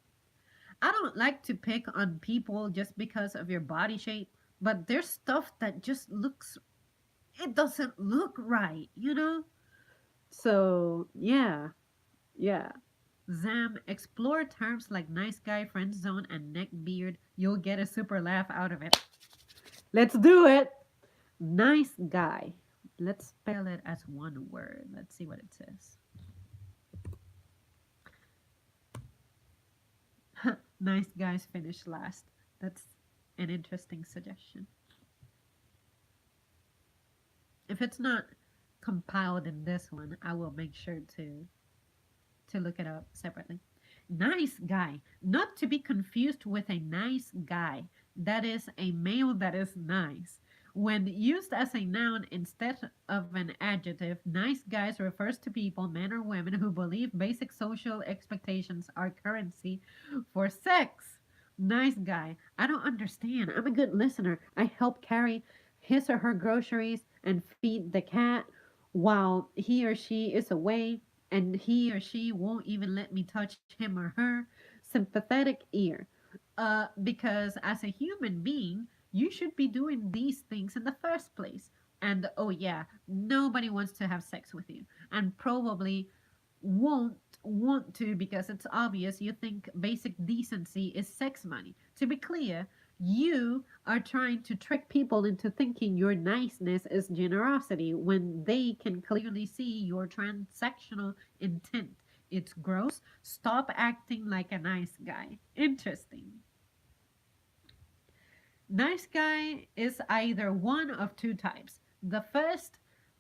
I don't like to pick on people just because of your body shape, but there's stuff that just looks it doesn't look right, you know? So, yeah. Yeah. Zam, explore terms like nice guy, friend zone, and neck beard. You'll get a super laugh out of it. Let's do it. Nice guy. Let's spell it as one word. Let's see what it says. Nice guys finish last. That's an interesting suggestion. If it's not compiled in this one, I will make sure to look it up separately. Nice guy, not to be confused with a nice guy. That is a male that is nice. When used as a noun instead of an adjective, nice guys refers to people, men or women, who believe basic social expectations are currency for sex. Nice guy. I don't understand. I'm a good listener. I help carry his or her groceries and feed the cat while he or she is away, and he or she won't even let me touch him or her. Sympathetic ear. Because as a human being, you should be doing these things in the first place. And oh, yeah, nobody wants to have sex with you, and probably won't want to because it's obvious you think basic decency is sex money. To be clear, you are trying to trick people into thinking your niceness is generosity when they can clearly see your transactional intent. It's gross. Stop acting like a nice guy. Interesting. Nice guy is either one of two types. The first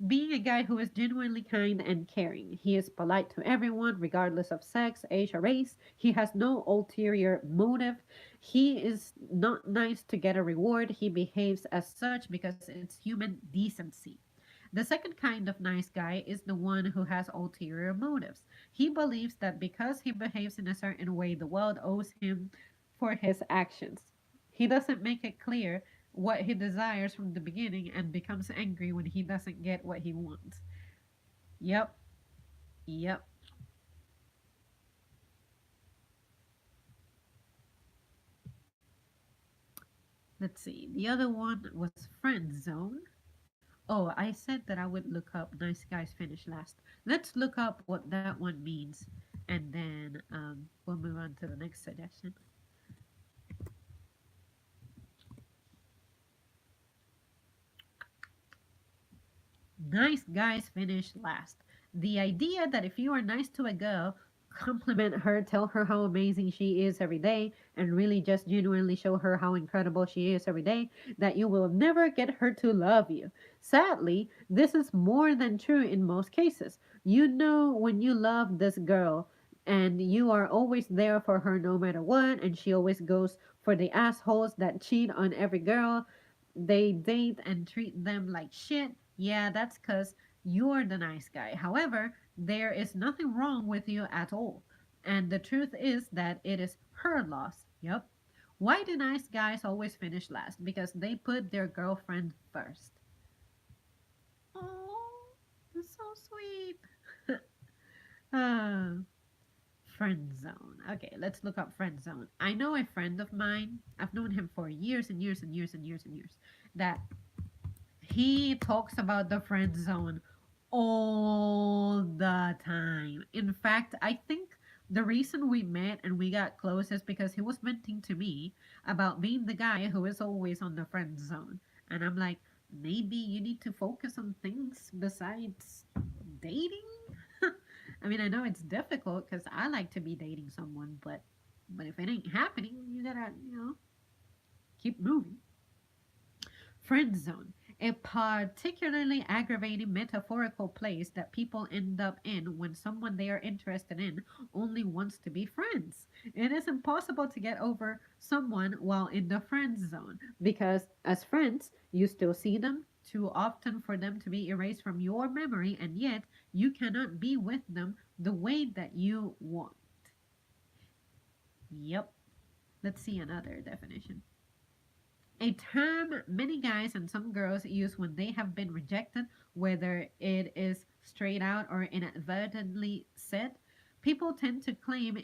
being a guy who is genuinely kind and caring. He is polite to everyone, regardless of sex, age, or race. He has no ulterior motive. He is not nice to get a reward. He behaves as such because it's human decency. The second kind of nice guy is the one who has ulterior motives. He believes that because he behaves in a certain way, the world owes him for his actions. He doesn't make it clear what he desires from the beginning and becomes angry when he doesn't get what he wants. Yep, yep. Let's see. The other one was Friend Zone. Oh, I said that I would look up Nice Guys Finish Last. Let's look up what that one means and then we'll move on to the next suggestion. Nice Guys Finish Last. The idea that if you are nice to a girl, compliment her, tell her how amazing she is every day, and really just genuinely show her how incredible she is every day, that you will never get her to love you. Sadly, this is more than true in most cases. You know when you love this girl and you are always there for her no matter what, and she always goes for the assholes that cheat on every girl they date and treat them like shit. Yeah, that's because you're the nice guy. However, there is nothing wrong with you at all. And the truth is that it is her loss. Yep. Why do nice guys always finish last? Because they put their girlfriend first. Oh, that's so sweet. Ah, friend zone. Okay, let's look up friend zone. I know a friend of mine. I've known him for years and years and years and years and years. That he talks about the friend zone all the time. In fact, I think the reason we met and we got close is because he was venting to me about being the guy who is always on the friend zone. And I'm like, maybe you need to focus on things besides dating. I mean, I know it's difficult because I like to be dating someone, but if it ain't happening, you gotta, keep moving. Friend zone, a particularly aggravating metaphorical place that people end up in when someone they are interested in only wants to be friends. It is impossible to get over someone while in the friend zone because, as friends, you still see them too often for them to be erased from your memory, and yet you cannot be with them the way that you want. Yep. Let's see another definition. A term many guys and some girls use when they have been rejected, whether it is straight out or inadvertently said. People tend to claim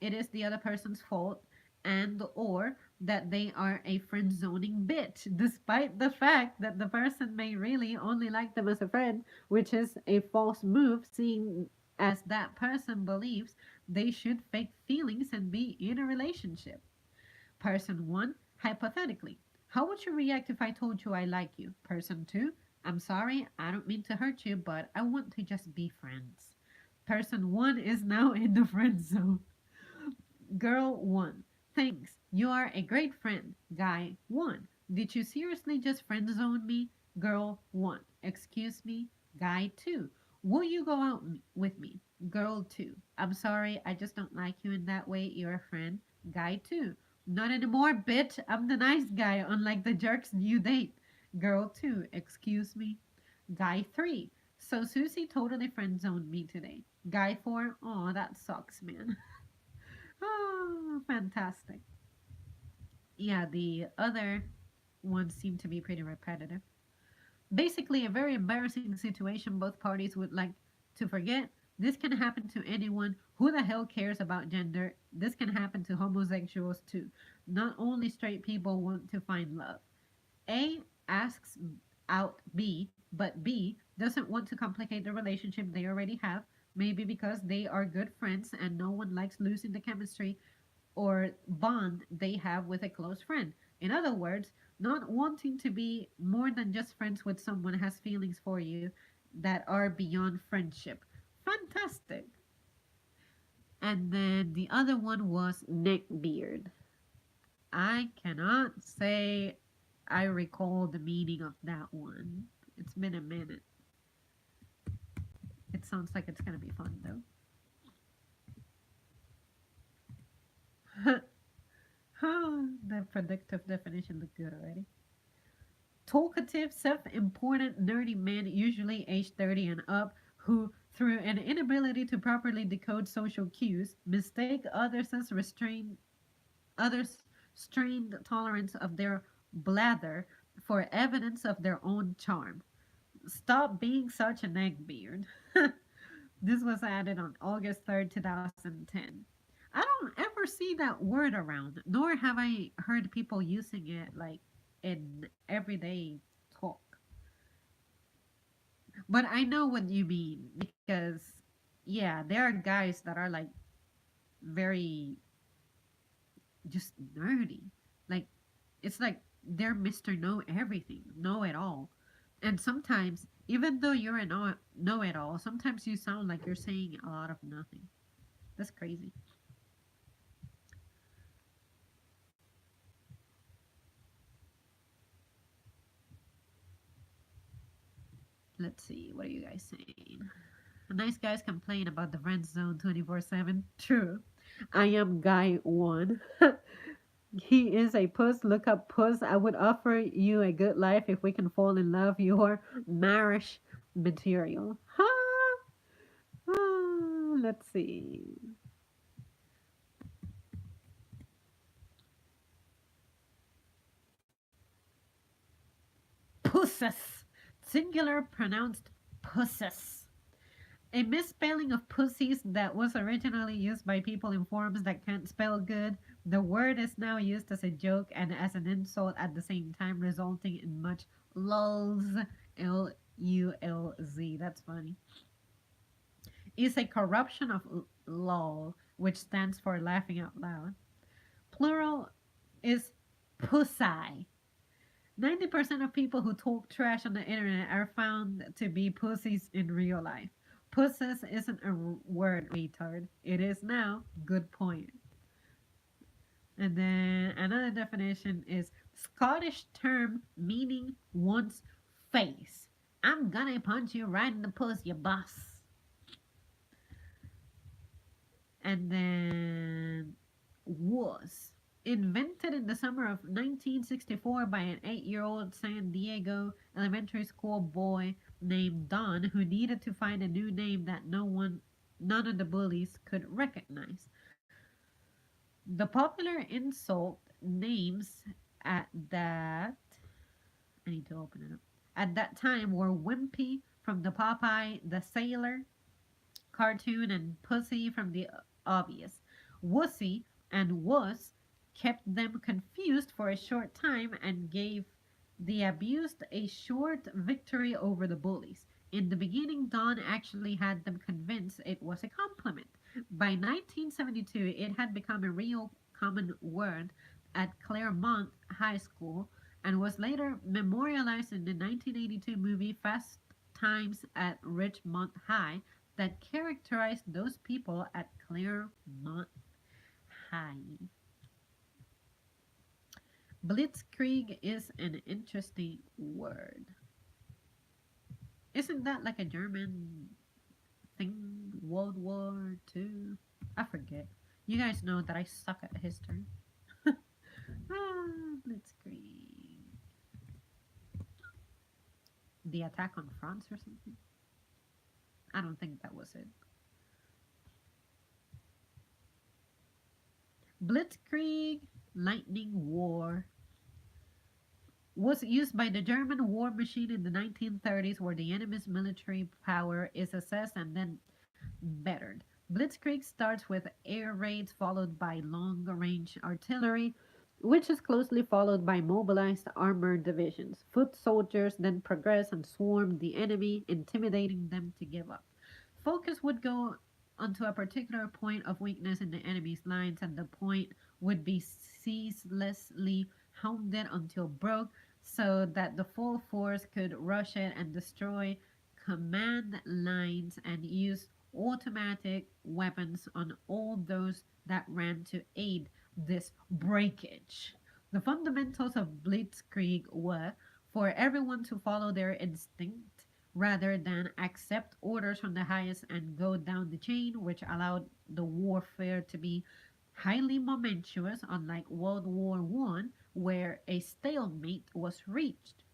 it is the other person's fault and or that they are a friend zoning bitch, despite the fact that the person may really only like them as a friend, which is a false move, seeing as that person believes they should fake feelings and be in a relationship. Person 1, hypothetically, how would you react if I told you I like you? Person 2, I'm sorry, I don't mean to hurt you, but I want to just be friends. Person 1 is now in the friend zone. Girl 1, thanks, you are a great friend. Guy 1, did you seriously just friend zone me? Girl 1, excuse me. Guy 2, will you go out with me? Girl 2, I'm sorry, I just don't like you in that way. You're a friend. Guy 2, not anymore, bitch. I'm the nice guy, unlike the jerks you date. Girl 2, excuse me. Guy 3, so Susie totally friend zoned me today. Guy 4, oh, that sucks, man. Oh, fantastic. Yeah, the other ones seem to be pretty repetitive. Basically, a very embarrassing situation both parties would like to forget. This can happen to anyone. Who the hell cares about gender? This can happen to homosexuals too. Not only straight people want to find love. A asks out B, but B doesn't want to complicate the relationship they already have, maybe because they are good friends and no one likes losing the chemistry or bond they have with a close friend. In other words, not wanting to be more than just friends with someone has feelings for you that are beyond friendship. Fantastic. And then the other one was neckbeard. I cannot say I recall the meaning of that one. It's been a minute. It sounds like it's going to be fun though. The predictive definition looked good already. Talkative, self important, nerdy men, usually aged 30 and up, who, through an inability to properly decode social cues, mistake others' strained tolerance of their blather for evidence of their own charm. Stop being such a neckbeard. This was added on August 3rd, 2010. I don't ever see that word around, nor have I heard people using it like in everyday talk. But I know what you mean because, yeah, there are guys that are like very just nerdy. Like, it's like they're Mr. Know Everything, know it all. And sometimes, even though you're a know it all, sometimes you sound like you're saying a lot of nothing. That's crazy. Let's see, what are you guys saying? Nice guys complain about the friend zone 24/7. True. I am guy one. He is a puss. Look up puss. I would offer you a good life if we can fall in love. Your marriage material. Ha! Let's see. Pusses. Singular pronounced pusses. A misspelling of pussies that was originally used by people in forms that can't spell good. The word is now used as a joke and as an insult at the same time, resulting in much lulz. Lulz. That's funny. Is a corruption of lol, which stands for laughing out loud. Plural is pussy. 90% of people who talk trash on the internet are found to be pussies in real life. Pusses isn't a word, retard. It is now. Good point. And then another definition is Scottish term meaning one's face. I'm gonna punch you right in the puss, you boss. And then was invented in the summer of 1964 by an 8-year-old San Diego elementary school boy named Don who needed to find a new name that none of the bullies could recognize. The popular insult names at that I need to open it up. At that time were Wimpy from the Popeye the Sailor cartoon and Pussy from the obvious. Wussy and Wuss kept them confused for a short time and gave the abused a short victory over the bullies. In the beginning, Don actually had them convinced it was a compliment. By 1972, it had become a real common word at Claremont High School and was later memorialized in the 1982 movie Fast Times at Richmond High that characterized those people at Claremont High. Blitzkrieg is an interesting word. Isn't that like a German thing? World War II? I forget. You guys know that I suck at history. Blitzkrieg. The attack on France or something? I don't think that was it. Blitzkrieg, lightning war, was used by the German war machine in the 1930s, where the enemy's military power is assessed and then bettered. Blitzkrieg starts with air raids followed by long range artillery, which is closely followed by mobilized armored divisions. Foot soldiers then progress and swarm the enemy, intimidating them to give up. Focus would go onto a particular point of weakness in the enemy's lines, and the point would be ceaselessly hounded until broke so that the full force could rush it and destroy command lines and use automatic weapons on all those that ran to aid this breakage. The fundamentals of Blitzkrieg were for everyone to follow their instinct rather than accept orders from the highest and go down the chain, which allowed the warfare to be highly momentous, unlike World War One, where a stalemate was reached.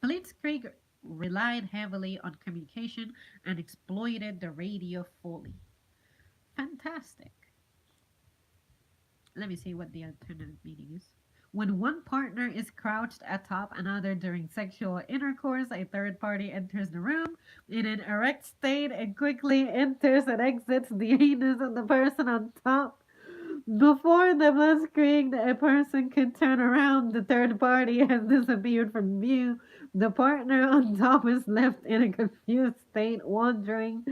Blitzkrieg relied heavily on communication and exploited the radio fully. Fantastic. Let me see what the alternative meaning is. When one partner is crouched atop another during sexual intercourse, a third party enters the room in an erect state and quickly enters and exits the anus of the person on top. Before the blitzkrieg, a person could turn around. The third party has disappeared from view. The partner on top is left in a confused state, wondering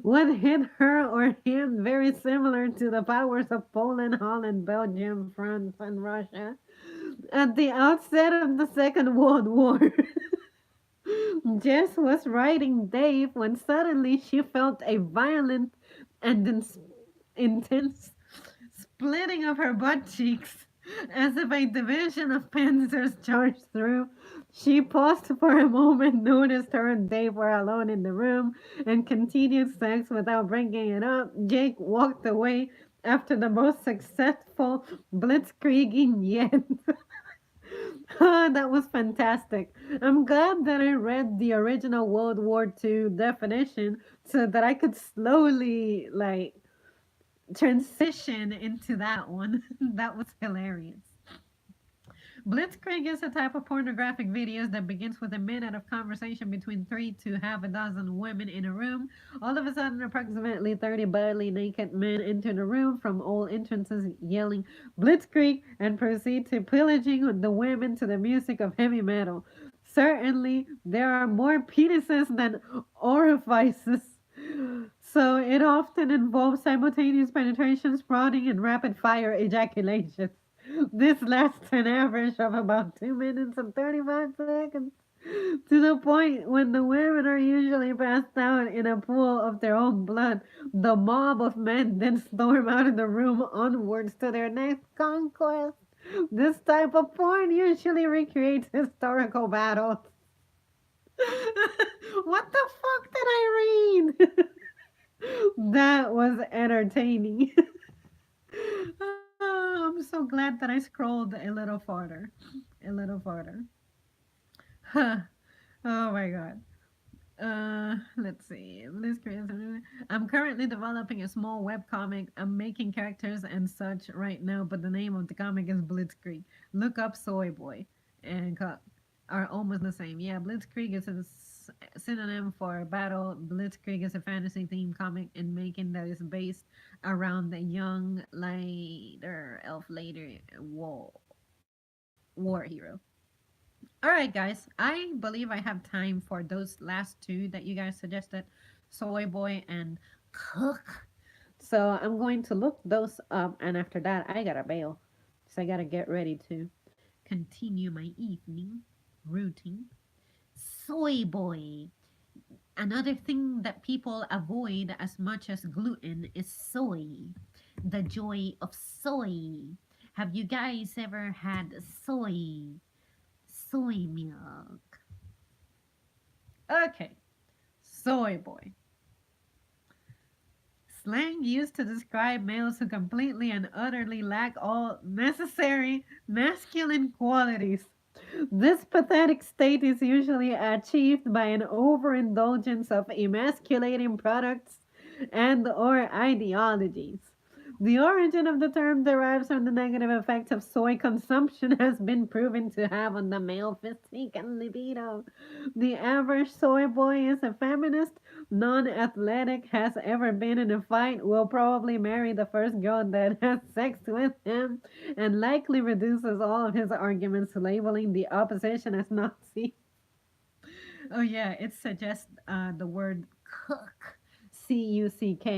what hit her or him, very similar to the powers of Poland, Holland, Belgium, France, and Russia at the outset of the Second World War. Jess was writing Dave when suddenly she felt a violent and intense splitting of her butt cheeks, as if a division of panzers charged through. She paused for a moment, noticed her and Dave were alone in the room, and continued sex without bringing it up. Jake walked away after the most successful blitzkrieging yet. That was fantastic. I'm glad that I read the original World War II definition so that I could slowly transition into that one. That was hilarious. Blitzkrieg is a type of pornographic videos that begins with a minute of conversation between three to half a dozen women in a room. All of a sudden, approximately 30 barely naked men enter the room from all entrances yelling Blitzkrieg and proceed to pillaging the women to the music of heavy metal. Certainly, there are more penises than orifices. So it often involves simultaneous penetration, sprouting, and rapid fire ejaculations. This lasts an average of about 2 minutes and 35 seconds, to the point when the women are usually passed out in a pool of their own blood. The mob of men then storm out of the room onwards to their next conquest. This type of porn usually recreates historical battles. What the fuck did I read? That was entertaining. Oh, I'm so glad that I scrolled a little farther. A little farther. Huh. Oh my god. Let's see. I'm currently developing a small web comic. I'm making characters and such right now, but the name of the comic is Blitzkrieg. Look up Soy Boy and are almost the same. Yeah, Blitzkrieg is a synonym for battle. Blitzkrieg is a fantasy themed comic in making that is based around the young later elf later war hero. All right, guys. I believe I have time for those last two that you guys suggested, Soy Boy and Cook. So I'm going to look those up, and after that, I gotta bail. So I gotta get ready to continue my evening routine. Soy Boy. Another thing that people avoid as much as gluten is soy. The joy of soy. Have you guys ever had soy milk? Okay, soy boy. Slang used to describe males who completely and utterly lack all necessary masculine qualities. This pathetic state is usually achieved by an overindulgence of emasculating products and or ideologies. The origin of the term derives from the negative effects of soy consumption has been proven to have on the male physique and libido. The average soy boy is a feminist, non-athletic, has ever been in a fight, will probably marry the first girl that has sex with him, and likely reduces all of his arguments to labeling the opposition as Nazi. Oh yeah, it suggests the word cook, Cuck,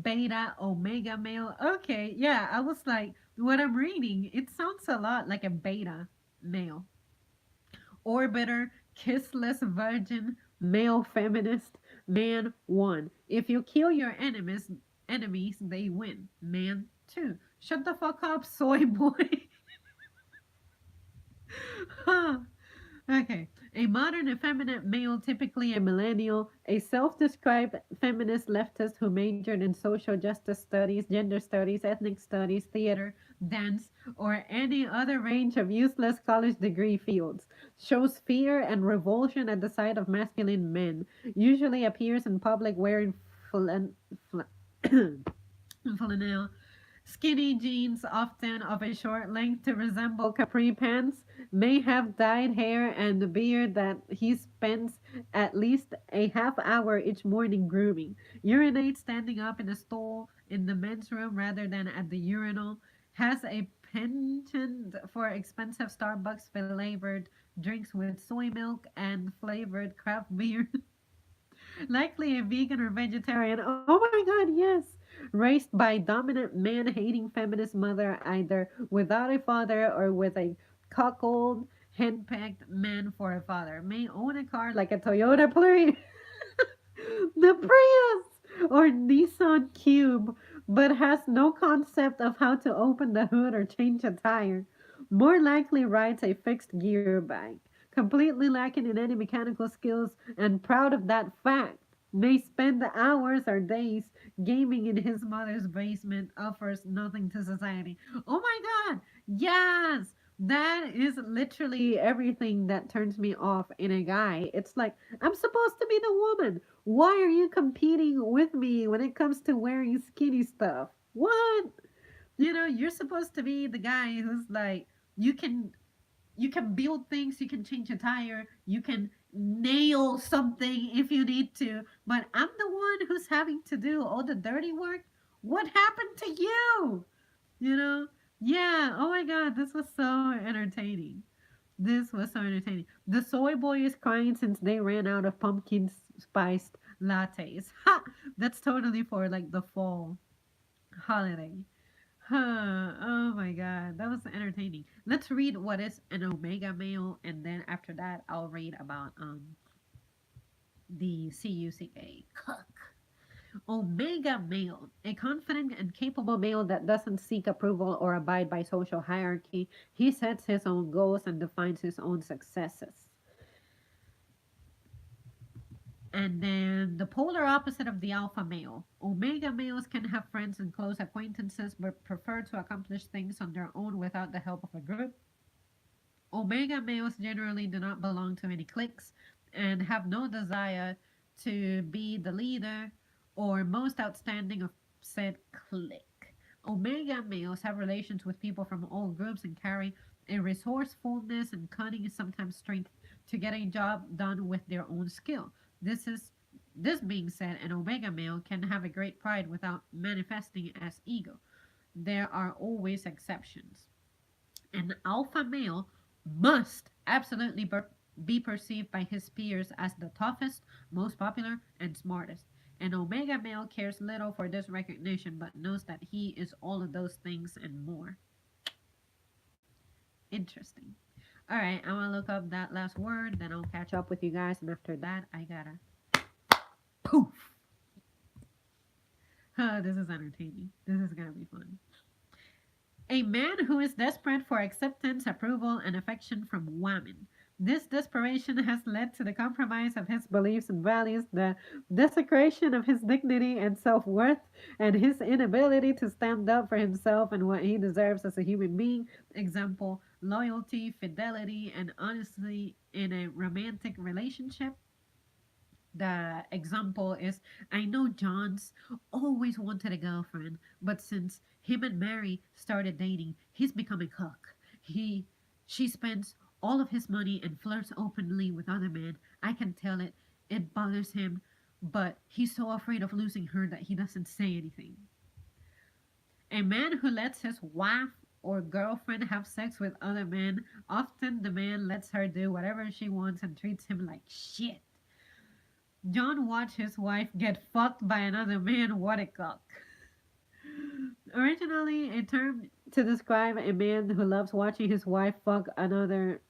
beta omega male. Okay, yeah, I was like, what I'm reading, it sounds a lot like a beta male. Orbiter, kissless virgin, male feminist, man one. If you kill your enemies, they win. Man two. Shut the fuck up, soy boy. Huh. Okay. A modern effeminate male, typically a millennial, a self described feminist leftist who majored in social justice studies, gender studies, ethnic studies, theater, dance, or any other range of useless college degree fields, shows fear and revulsion at the sight of masculine men, usually appears in public wearing flannel, skinny jeans, often of a short length to resemble capri pants, may have dyed hair and a beard that he spends at least a half hour each morning grooming, urinates standing up in a stall in the men's room rather than at the urinal, has a penchant for expensive Starbucks flavored drinks with soy milk and flavored craft beer. Likely a vegan or vegetarian. Oh my god, yes. Raised by dominant man hating feminist mother, either without a father or with a cuckold. Handpicked man for a father. May own a car like a Toyota Prius, the Prius, or Nissan Cube, but has no concept of how to open the hood or change a tire. More likely rides a fixed gear bike, completely lacking in any mechanical skills and proud of that fact. May spend hours or days gaming in his mother's basement, offers nothing to society. Oh my god! Yes! That is literally everything that turns me off in a guy. It's like, I'm supposed to be the woman. Why are you competing with me when it comes to wearing skinny stuff? What? You're supposed to be the guy who's like, you can you can build things, you can change a tire, you can nail something if you need to, but I'm the one who's having to do all the dirty work. What happened to you? You know? Yeah, oh my god, this was so entertaining. This was so entertaining. The soy boy is crying since they ran out of pumpkin spiced lattes. Ha! That's totally for like the fall holiday. Huh. Oh my god, that was entertaining. Let's read what is an omega male, and then after that, I'll read about the CUCA cook. Omega male, a confident and capable male that doesn't seek approval or abide by social hierarchy. He sets his own goals and defines his own successes. And then the polar opposite of the alpha male. Omega males can have friends and close acquaintances but prefer to accomplish things on their own without the help of a group. Omega males generally do not belong to any cliques and have no desire to be the leader or most outstanding of said clique. Omega males have relations with people from all groups and carry a resourcefulness and cunning, sometimes strength, to get a job done with their own skill. This being said, an omega male can have a great pride without manifesting as ego. There are always exceptions. An alpha male must absolutely be perceived by his peers as the toughest, most popular, and smartest. An omega male cares little for this recognition but knows that he is all of those things and more. Interesting. All right, I'm gonna look up that last word, then I'll catch up with you guys, and after that, I gotta poof. This is entertaining. This is gonna be fun. A man who is desperate for acceptance, approval, and affection from women. This desperation has led to the compromise of his beliefs and values, the desecration of his dignity and self worth, and his inability to stand up for himself and what he deserves as a human being. Example: loyalty, fidelity, and honesty in a romantic relationship. The example is, I know John's always wanted a girlfriend, but since him and Mary started dating, he's become a cook. She spends all of his money and flirts openly with other men. I can tell it bothers him, but he's so afraid of losing her that he doesn't say anything. A man who lets his wife or girlfriend have sex with other men, often the man lets her do whatever she wants and treats him like shit. John watched his wife get fucked by another man. What a cock. Originally a term to describe a man who loves watching his wife fuck other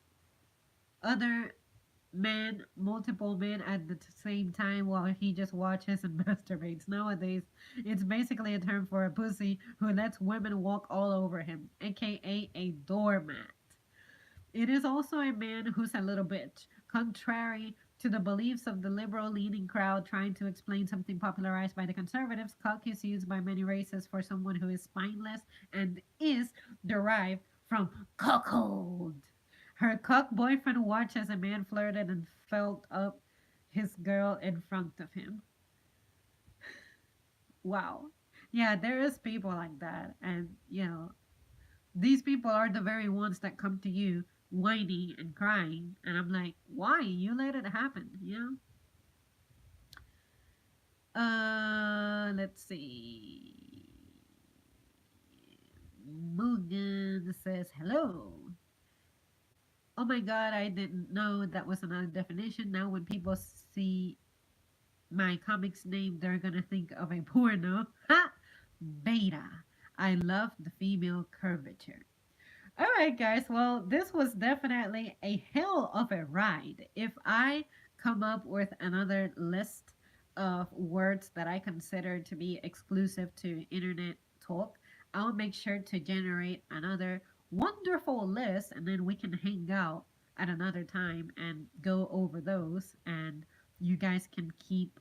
man, multiple men at the same time while he just watches and masturbates. Nowadays, it's basically a term for a pussy who lets women walk all over him, aka a doormat. It is also a man who's a little bitch, contrary to the beliefs of the liberal leaning crowd trying to explain something popularized by the conservatives. Cock is used by many races for someone who is spineless and is derived from cuckold. Her cock boyfriend watched as a man flirted and felt up his girl in front of him. Wow. Yeah, there is people like that, and these people are the very ones that come to you whining and crying, and I'm like, why? You let it happen, let's see. Mugen says hello. Oh my god, I didn't know that was another definition. Now when people see my comics name, they're gonna think of a porno. Ha! Beta. I love the female curvature. All right, guys. Well, this was definitely a hell of a ride. If I come up with another list of words that I consider to be exclusive to internet talk, I'll make sure to generate another wonderful list and then we can hang out at another time and go over those. And you guys can keep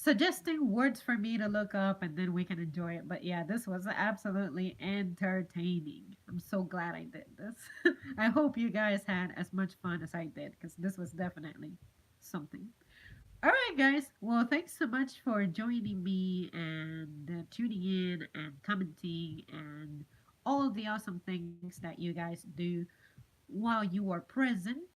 suggesting words for me to look up and then we can enjoy it. But yeah, this was absolutely entertaining. I'm so glad I did this. I hope you guys had as much fun as I did because this was definitely something. All right, guys. Well, thanks so much for joining me and tuning in and commenting and all of the awesome things that you guys do while you are present.